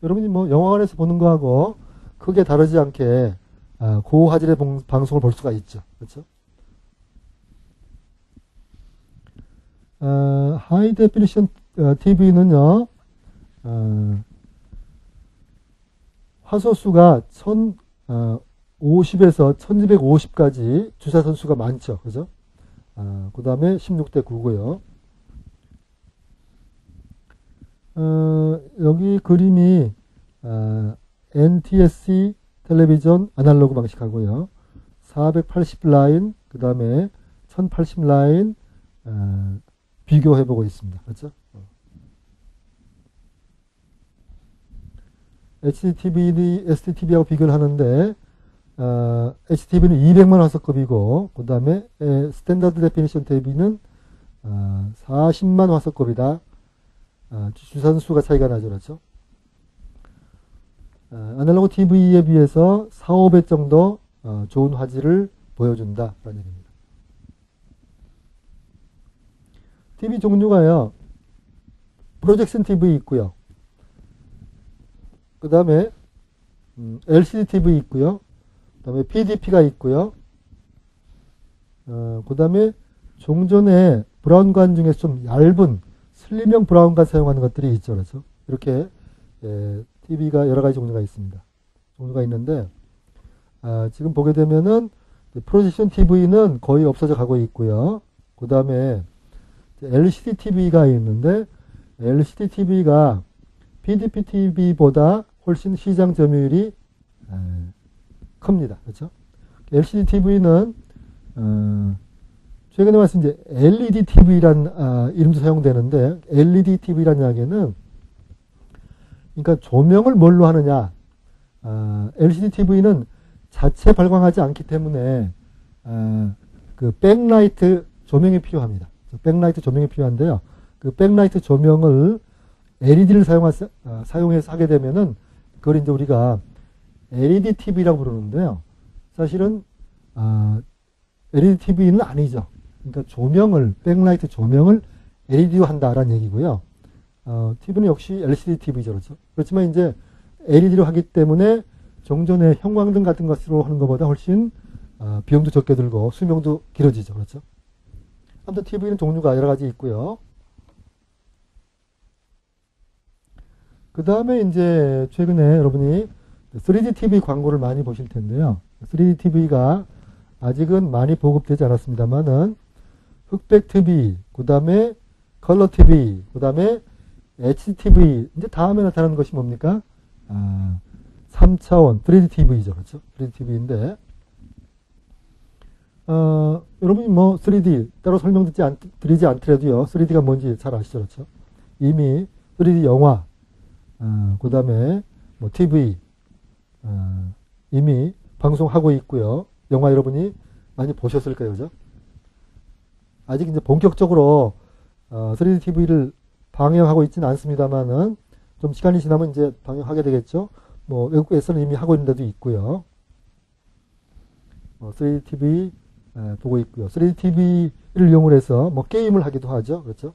S1: 여러분이 뭐 영화관에서 보는 거하고 크게 다르지 않게 고화질의 방송을 볼 수가 있죠. 그렇죠? 하이 데피니션 TV는요, 화소수가 1050에서 1250까지 주사선 수가 많죠. 그죠? 그 다음에 16:9고요. 여기 그림이 NTSC 텔레비전 아날로그 방식하고요. 480 라인, 그 다음에 1080 라인 비교해보고 있습니다. 그렇죠? HDTV, SDTV하고 비교를 하는데 HDTV는 200만 화소급이고, 그 다음에 스탠다드 데피니션 TV는 40만 화소급이다. 주사선 수가 차이가 나죠. 그렇죠? 아날로그 TV에 비해서 4, 5배 정도 좋은 화질을 보여준다 라는 얘기입니다. TV 종류가요, 프로젝션 TV 있고요, 그 다음에 LCD TV 있고요, 그 다음에 PDP가 있고요, 그 다음에 종전에 브라운관 중에서 좀 얇은 슬림형 브라운관 사용하는 것들이 있죠. 그렇죠? 이렇게 TV가 여러 가지 종류가 있습니다. 종류가 있는데 지금 보게 되면은 프로젝션 TV는 거의 없어져 가고 있고요. 그 다음에 LCD TV가 있는데 LCD TV가 PDP TV보다 훨씬 시장 점유율이 큽니다. 그렇죠? LCD TV는 최근에 말씀 이제 LED TV란 이름도 사용되는데, LED TV란 이야기는 그러니까 조명을 뭘로 하느냐. LCD TV는 자체 발광하지 않기 때문에 그 백라이트 조명이 필요합니다. 백라이트 조명이 필요한데요. 그 백라이트 조명을 LED를 사용해서 하게 되면은 그걸 이제 우리가 LED TV라고 부르는데요. 사실은 LED TV는 아니죠. 그러니까 조명을, 백라이트 조명을 LED로 한다라는 얘기고요. TV는 역시 LCD TV죠. 그렇죠? 그렇지만 이제 LED로 하기 때문에 종전에 형광등 같은 것으로 하는 것보다 훨씬 비용도 적게 들고 수명도 길어지죠. 그렇죠? 아무튼 TV는 종류가 여러 가지 있고요. 그 다음에 이제 최근에 여러분이 3D TV 광고를 많이 보실 텐데요. 3D TV가 아직은 많이 보급되지 않았습니다만은 흑백 TV, 그 다음에 컬러 TV, 그 다음에 HDTV, 이제 다음에 나타나는 것이 뭡니까? 3차원 3D TV죠. 그렇죠? 3D TV인데, 여러분이 뭐 3D 따로 설명드리지 않더라도요, 3D가 뭔지 잘 아시죠? 그렇죠? 이미 3D 영화, 그 다음에 뭐 TV, 이미 방송하고 있고요. 영화 여러분이 많이 보셨을 거예요. 그죠? 아직 이제 본격적으로 3D TV를 방영하고 있지는 않습니다만은 좀 시간이 지나면 이제 방영하게 되겠죠. 뭐 외국에서는 이미 하고 있는 데도 있고요. 3D TV 보고 있고요. 3D TV를 이용을 해서 뭐 게임을 하기도 하죠. 그렇죠?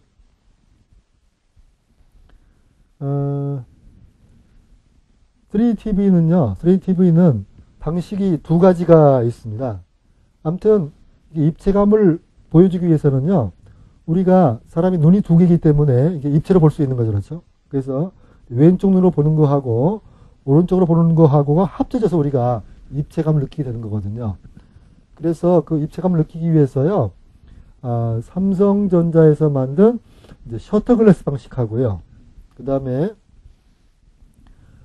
S1: 3D TV는 방식이 두 가지가 있습니다. 아무튼 입체감을 보여주기 위해서는요, 우리가 사람이 눈이 두 개이기 때문에 이게 입체로 볼 수 있는 거죠. 그렇죠? 그래서 왼쪽 눈으로 보는 거하고 오른쪽으로 보는 거하고가 합쳐져서 우리가 입체감을 느끼게 되는 거거든요. 그래서 그 입체감을 느끼기 위해서요, 삼성전자에서 만든 이제 셔터글래스 방식하고요. 그 다음에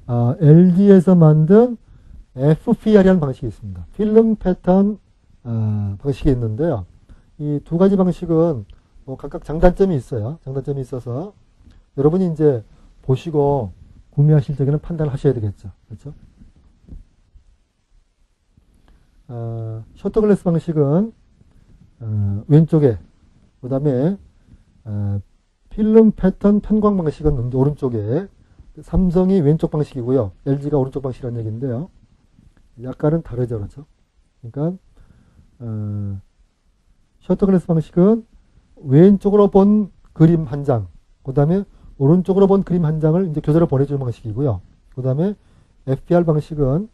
S1: LG에서 만든 FPR이라는 방식이 있습니다. 필름 패턴 방식이 있는데요. 이 두 가지 방식은 뭐 각각 장단점이 있어요. 장단점이 있어서 여러분이 이제 보시고 구매하실 적에는 판단을 하셔야 되겠죠. 그렇죠? 셔터글래스 방식은 왼쪽에, 그 다음에 필름 패턴 편광 방식은 오른쪽에, 삼성이 왼쪽 방식이고요. LG가 오른쪽 방식이라는 얘기인데요. 약간은 다르죠. 그렇죠? 그러니까 셔터글래스 방식은 왼쪽으로 본 그림 한 장, 그 다음에 오른쪽으로 본 그림 한 장을 이제 교재로 보내주는 방식이고요. 그 다음에 FPR 방식은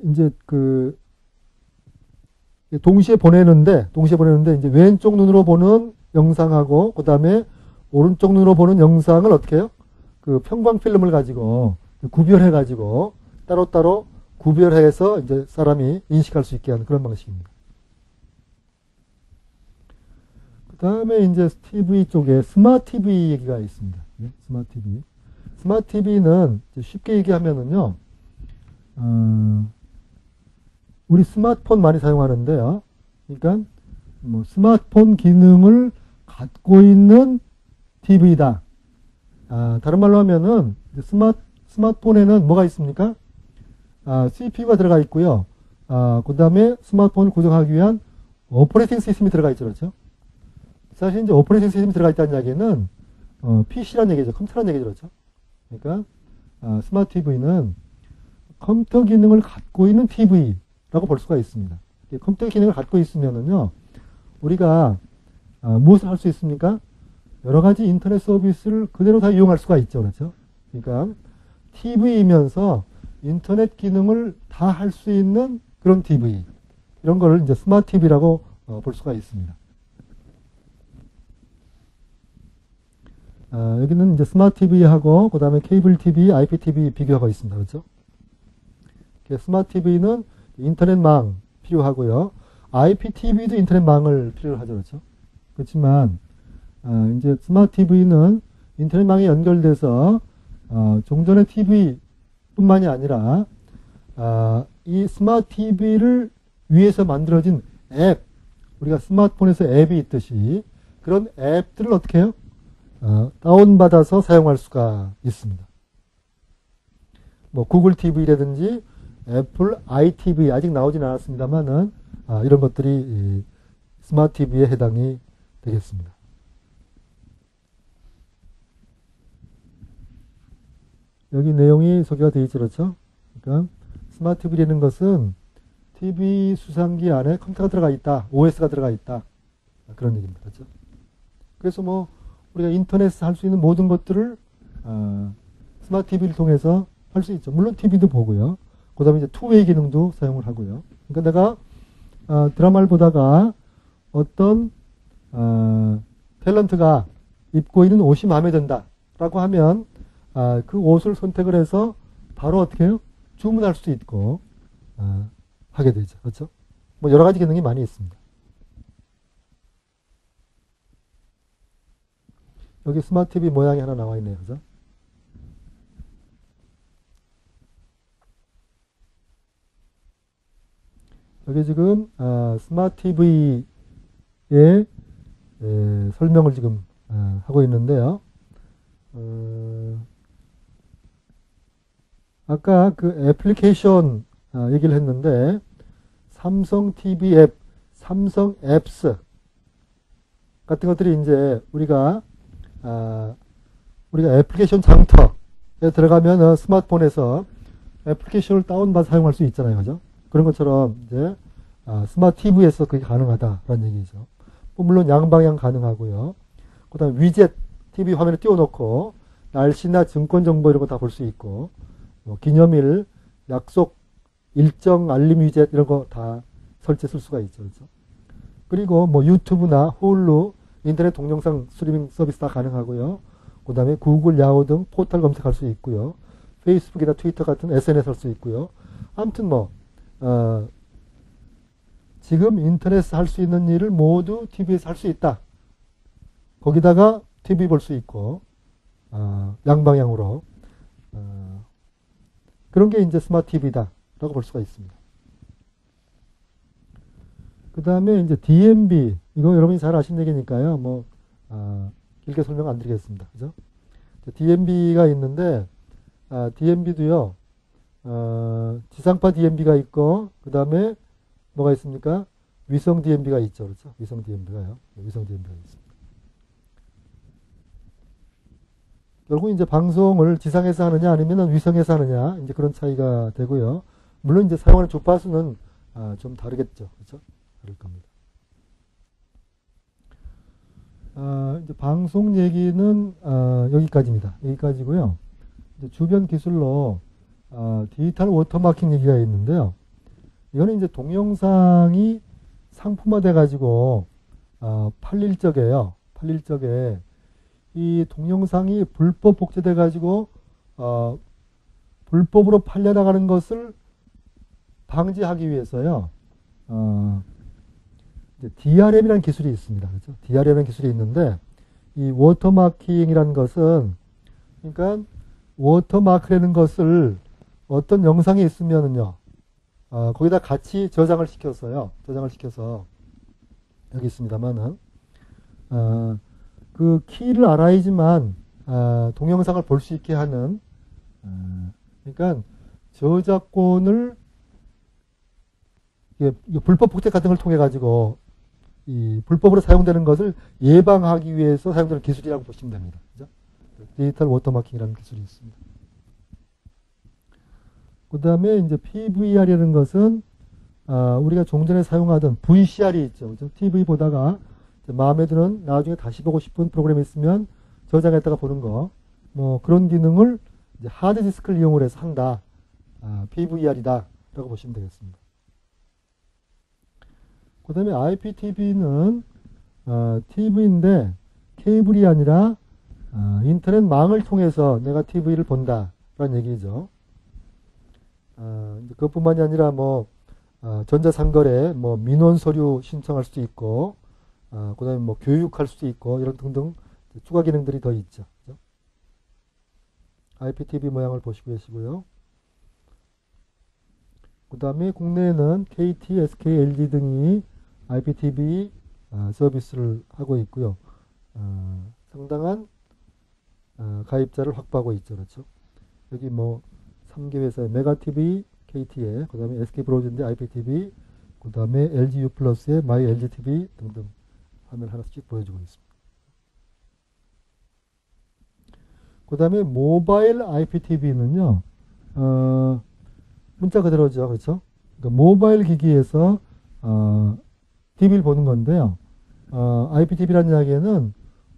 S1: 이제 그 동시에 보내는데 이제 왼쪽 눈으로 보는 영상하고 그 다음에 오른쪽 눈으로 보는 영상을 어떻게 해요? 그 편광 필름을 가지고 구별해 가지고 따로따로 구별해서 이제 사람이 인식할 수 있게 하는 그런 방식입니다. 그 다음에 이제 TV 쪽에 스마트 TV 얘기가 있습니다. 네? 스마트 TV. 스마트 TV는 쉽게 얘기하면은요, 우리 스마트폰 많이 사용하는데요. 그러니까 뭐 스마트폰 기능을 갖고 있는 TV다. 다른 말로 하면은 스마트폰에는 뭐가 있습니까? CPU가 들어가 있고요. 그 다음에 스마트폰을 구성하기 위한 오퍼레이팅 시스템이 들어가 있죠. 그렇죠? 사실 이제 오퍼레이팅 시스템이 들어가 있다는 이야기는 PC라는 얘기죠. 컴퓨터라는 얘기죠. 그렇죠? 그러니까 스마트 TV는 컴퓨터 기능을 갖고 있는 TV라고 볼 수가 있습니다. 컴퓨터 기능을 갖고 있으면은요, 우리가 무엇을 할 수 있습니까? 여러 가지 인터넷 서비스를 그대로 다 이용할 수가 있죠. 그렇죠? 그러니까 TV이면서 인터넷 기능을 다 할 수 있는 그런 TV. 이런 거를 이제 스마트 TV라고 볼 수가 있습니다. 여기는 이제 스마트 TV하고 그 다음에 케이블 TV, IPTV 비교하고 있습니다. 그렇죠? 스마트 TV는 인터넷망 필요하고요. IPTV도 인터넷망을 필요로 하죠. 그렇죠? 그렇지만 이제 스마트 TV는 인터넷망에 연결돼서 종전의 TV 뿐만이 아니라 이 스마트 TV를 위해서 만들어진 앱, 우리가 스마트폰에서 앱이 있듯이 그런 앱들을 어떻게 해요? 다운받아서 사용할 수가 있습니다. 뭐 구글 TV라든지 애플 iTV 아직 나오진 않았습니다만은 이런 것들이 스마트 TV에 해당이 되겠습니다. 여기 내용이 소개가 되어 있죠. 그렇죠? 그러니까 스마트 TV라는 것은 TV 수상기 안에 컴퓨터가 들어가 있다. OS가 들어가 있다. 그런 얘기입니다. 그렇죠? 그래서 뭐 우리가 인터넷에서 할 수 있는 모든 것들을 스마트 TV를 통해서 할 수 있죠. 물론 TV도 보고요. 그 다음에 이제 투웨이 기능도 사용을 하고요. 그러니까 내가 드라마를 보다가 어떤 탤런트가 입고 있는 옷이 마음에 든다 라고 하면 그 옷을 선택을 해서 바로 어떻게 해요? 주문할 수도 있고 하게 되죠. 그렇죠? 뭐 여러 가지 기능이 많이 있습니다. 여기 스마트 TV 모양이 하나 나와 있네요. 그죠? 여기 지금 스마트 TV의 설명을 지금 하고 있는데요. 아까 그 애플리케이션 얘기를 했는데 삼성 TV 앱, 삼성 앱스 같은 것들이 이제 우리가 애플리케이션 장터에 들어가면 스마트폰에서 애플리케이션을 다운받아 사용할 수 있잖아요. 그죠? 그런 것처럼 이제 스마트 TV에서 그게 가능하다라는 얘기죠. 물론 양방향 가능하고요. 그 다음에 위젯 TV 화면에 띄워놓고 날씨나 증권 정보 이런 거 다 볼 수 있고 뭐 기념일, 약속, 일정 알림 위젯 이런 거 다 설치했을 수가 있죠. 그렇죠? 그리고 뭐 유튜브나 홀루 인터넷 동영상 스트리밍 서비스 다 가능하고요. 그 그 다음에 구글, 야후 등 포털 검색할 수 있고요. 페이스북이나 트위터 같은 SNS 할 수 있고요. 아무튼 지금 인터넷에서 할 수 있는 일을 모두 TV에서 할 수 있다. 거기다가 TV 볼 수 있고, 양방향으로. 그런 게 이제 스마트 TV다라고 볼 수가 있습니다. 그 다음에 이제 DMB, 이거 여러분이 잘 아시는 얘기니까요. 길게 설명 안 드리겠습니다. 그죠? DMB가 있는데, DMB도요, 지상파 DMB가 있고, 그 다음에 뭐가 있습니까? 위성 DMB가 있죠. 그렇죠? 위성 DMB가요. 위성 DMB가 있습니다. 결국 이제 방송을 지상에서 하느냐 아니면 위성에서 하느냐, 이제 그런 차이가 되고요. 물론 이제 사용하는 주파수는 좀 다르겠죠. 그렇죠? 다를 겁니다. 이제 방송 얘기는 여기까지입니다. 여기까지고요. 이제 주변 기술로 디지털 워터마킹 얘기가 있는데요. 이거는 이제 동영상이 상품화돼 가지고 팔릴 적에요. 팔릴 적에 이 동영상이 불법 복제돼 가지고 불법으로 팔려나가는 것을 방지하기 위해서요. DRM이라는 기술이 있습니다. 그렇죠? DRM이라는 기술이 있는데 이 워터마킹이라는 것은 그러니까 워터마크라는 것을 어떤 영상이 있으면은요. 거기다 같이 저장을 시켜서요. 저장을 시켜서 여기 있습니다만은 그 키를 알아야지만 동영상을 볼 수 있게 하는 그러니까 저작권을 불법 복제 같은 걸 통해 가지고 이 불법으로 사용되는 것을 예방하기 위해서 사용되는 기술이라고 보시면 됩니다. 그죠? 디지털 워터마킹이라는 기술이 있습니다. 그 다음에 이제 PVR이라는 것은 우리가 종전에 사용하던 VCR이 있죠. 그죠? TV 보다가 마음에 드는 나중에 다시 보고 싶은 프로그램이 있으면 저장했다가 보는 거. 그런 기능을 이제 하드디스크를 이용을 해서 한다. PVR이다. 라고 보시면 되겠습니다. 그 다음에 IPTV는 TV인데 케이블이 아니라 인터넷망을 통해서 내가 TV를 본다. 라는 얘기죠. 그것뿐만이 아니라 전자상거래, 민원 서류 신청할 수도 있고, 그 다음에 교육할 수도 있고, 이런 등등 추가 기능들이 더 있죠. 그죠? IPTV 모양을 보시고 계시고요. 그 다음에 국내에는 KT, SK, LG 등이 IPTV 서비스를 하고 있고요. 상당한 가입자를 확보하고 있죠. 그렇죠? 여기 3개 회사의 메가TV, KT에, 그 다음에 SK브로드밴드 IPTV, 그 다음에 LGU 플러스의 마이 LGTV 등등 화면 하나씩 보여주고 있습니다. 그 다음에 모바일 IPTV는요, 문자 그대로죠. 그렇죠? 그러니까 모바일 기기에서 TV를 보는 건데요. IPTV라는 이야기는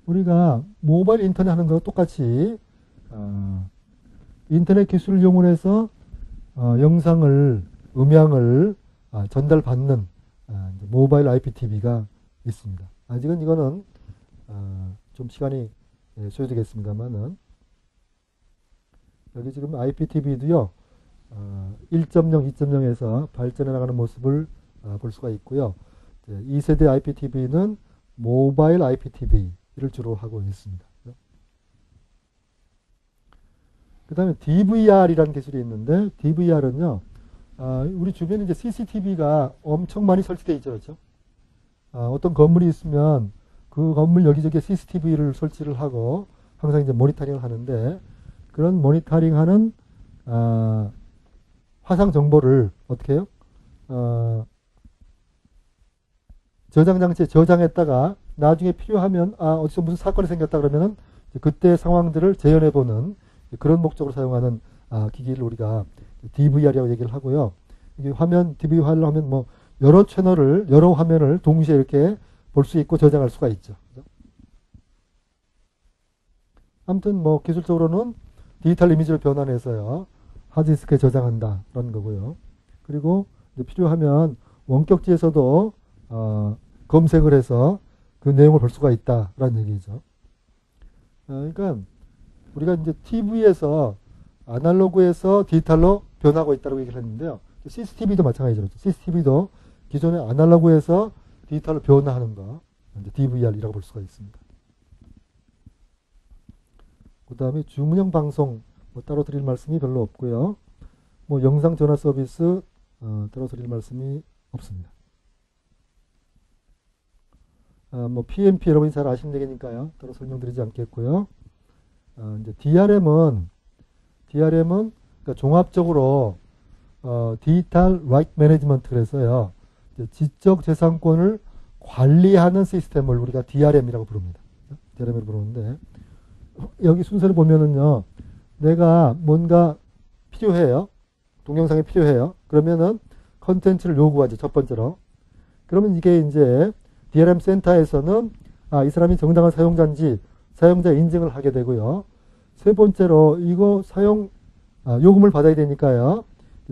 S1: 우리가 모바일 인터넷 하는 거와 똑같이 인터넷 기술을 이용해서 영상을, 음향을 전달받는 모바일 IPTV가 있습니다. 아직은 이거는 좀 시간이 소요되겠습니다만은 여기 지금 IPTV도요 1.0, 2.0에서 발전해 나가는 모습을 볼 수가 있고요. 2세대 IPTV는 모바일 IPTV를 주로 하고 있습니다. 그 다음에 DVR이라는 기술이 있는데 DVR은요 우리 주변에 이제 CCTV가 엄청 많이 설치되어 있죠. 그렇죠? 어떤 건물이 있으면 그 건물 여기저기에 CCTV를 설치를 하고 항상 이제 모니터링을 하는데 그런 모니터링하는 화상 정보를 어떻게 해요? 저장 장치에 저장했다가 나중에 필요하면 어디서 무슨 사건이 생겼다 그러면은 그때 상황들을 재현해 보는 그런 목적으로 사용하는 기기를 우리가 DVR이라고 얘기를 하고요. 이게 화면 DVR로 하면 여러 채널을 여러 화면을 동시에 이렇게 볼 수 있고 저장할 수가 있죠. 아무튼 기술적으로는 디지털 이미지를 변환해서요 하드디스크에 저장한다 그런 거고요. 그리고 필요하면 원격지에서도 검색을 해서 그 내용을 볼 수가 있다라는 얘기죠. 그러니까 우리가 이제 TV에서 아날로그에서 디지털로 변하고 있다고 얘기를 했는데요. CCTV도 마찬가지죠. CCTV도 기존의 아날로그에서 디지털로 변화하는 거, 이제 DVR이라고 볼 수가 있습니다. 그 다음에 주문형 방송, 뭐 따로 드릴 말씀이 별로 없고요. 뭐 영상 전화 서비스, 따로 드릴 말씀이 없습니다. 뭐 PMP 여러분이 잘 아시는 얘기니까요. 따로 설명드리지 않겠고요. 이제 DRM은 그러니까 종합적으로 디지털 라이트 매니지먼트 그래서요. 지적 재산권을 관리하는 시스템을 우리가 DRM이라고 부릅니다. DRM이라고 부르는데 여기 순서를 보면은요. 내가 뭔가 필요해요. 동영상이 필요해요. 그러면은 컨텐츠를 요구하죠. 첫 번째로. 그러면 이게 이제 DRM 센터에서는 이 사람이 정당한 사용자인지 사용자 인증을 하게 되고요. 세 번째로 이거 사용 요금을 받아야 되니까요.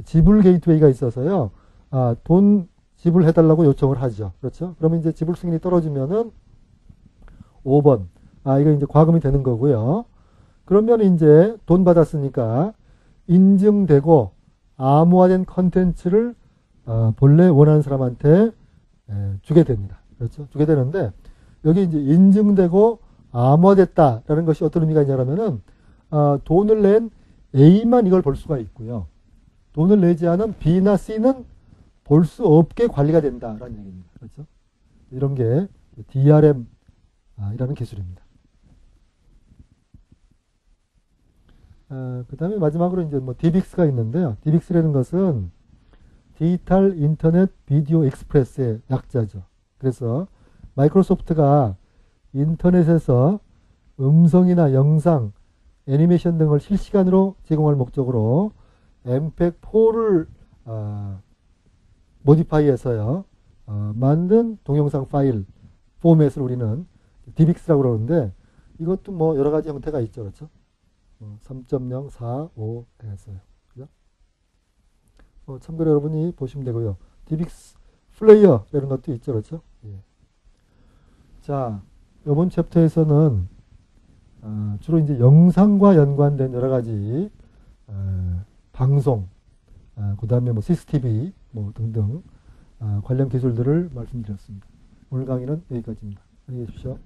S1: 지불 게이트웨이가 있어서요. 돈 지불해달라고 요청을 하죠. 그렇죠? 그러면 이제 지불 승인이 떨어지면은 5번. 이거 이제 과금이 되는 거고요. 그러면 이제 돈 받았으니까 인증되고 암호화된 컨텐츠를 본래 원하는 사람한테 주게 됩니다. 그렇죠? 주게 되는데 여기 이제 인증되고 암호화됐다라는 것이 어떤 의미가 있냐면은 돈을 낸 A만 이걸 볼 수가 있고요. 돈을 내지 않은 B나 C는 볼 수 없게 관리가 된다라는 얘기입니다. 그렇죠? 이런 게 DRM 이라는 기술입니다. 그 다음에 마지막으로 이제 뭐 DBIX가 있는데요. DBIX라는 것은 디지털 인터넷 비디오 익스프레스의 약자죠. 그래서 마이크로소프트가 인터넷에서 음성이나 영상, 애니메이션 등을 실시간으로 제공할 목적으로 엠팩4를 모디파이해서요. 만든 동영상 파일 포맷을 우리는 DBIX라고 그러는데 이것도 뭐 여러 가지 형태가 있죠. 그렇죠? 3.0, 4, 5 했어요. 그죠? 참고로 여러분이 보시면 되고요. DBIX 플레이어 이런 것도 있죠. 그렇죠? 예. 자, 이번 챕터에서는 주로 이제 영상과 연관된 여러 가지 방송, 그 다음에 뭐 CCTV 뭐 등등 관련 기술들을 말씀드렸습니다. 오늘 강의는 여기까지입니다. 안녕히 계십시오.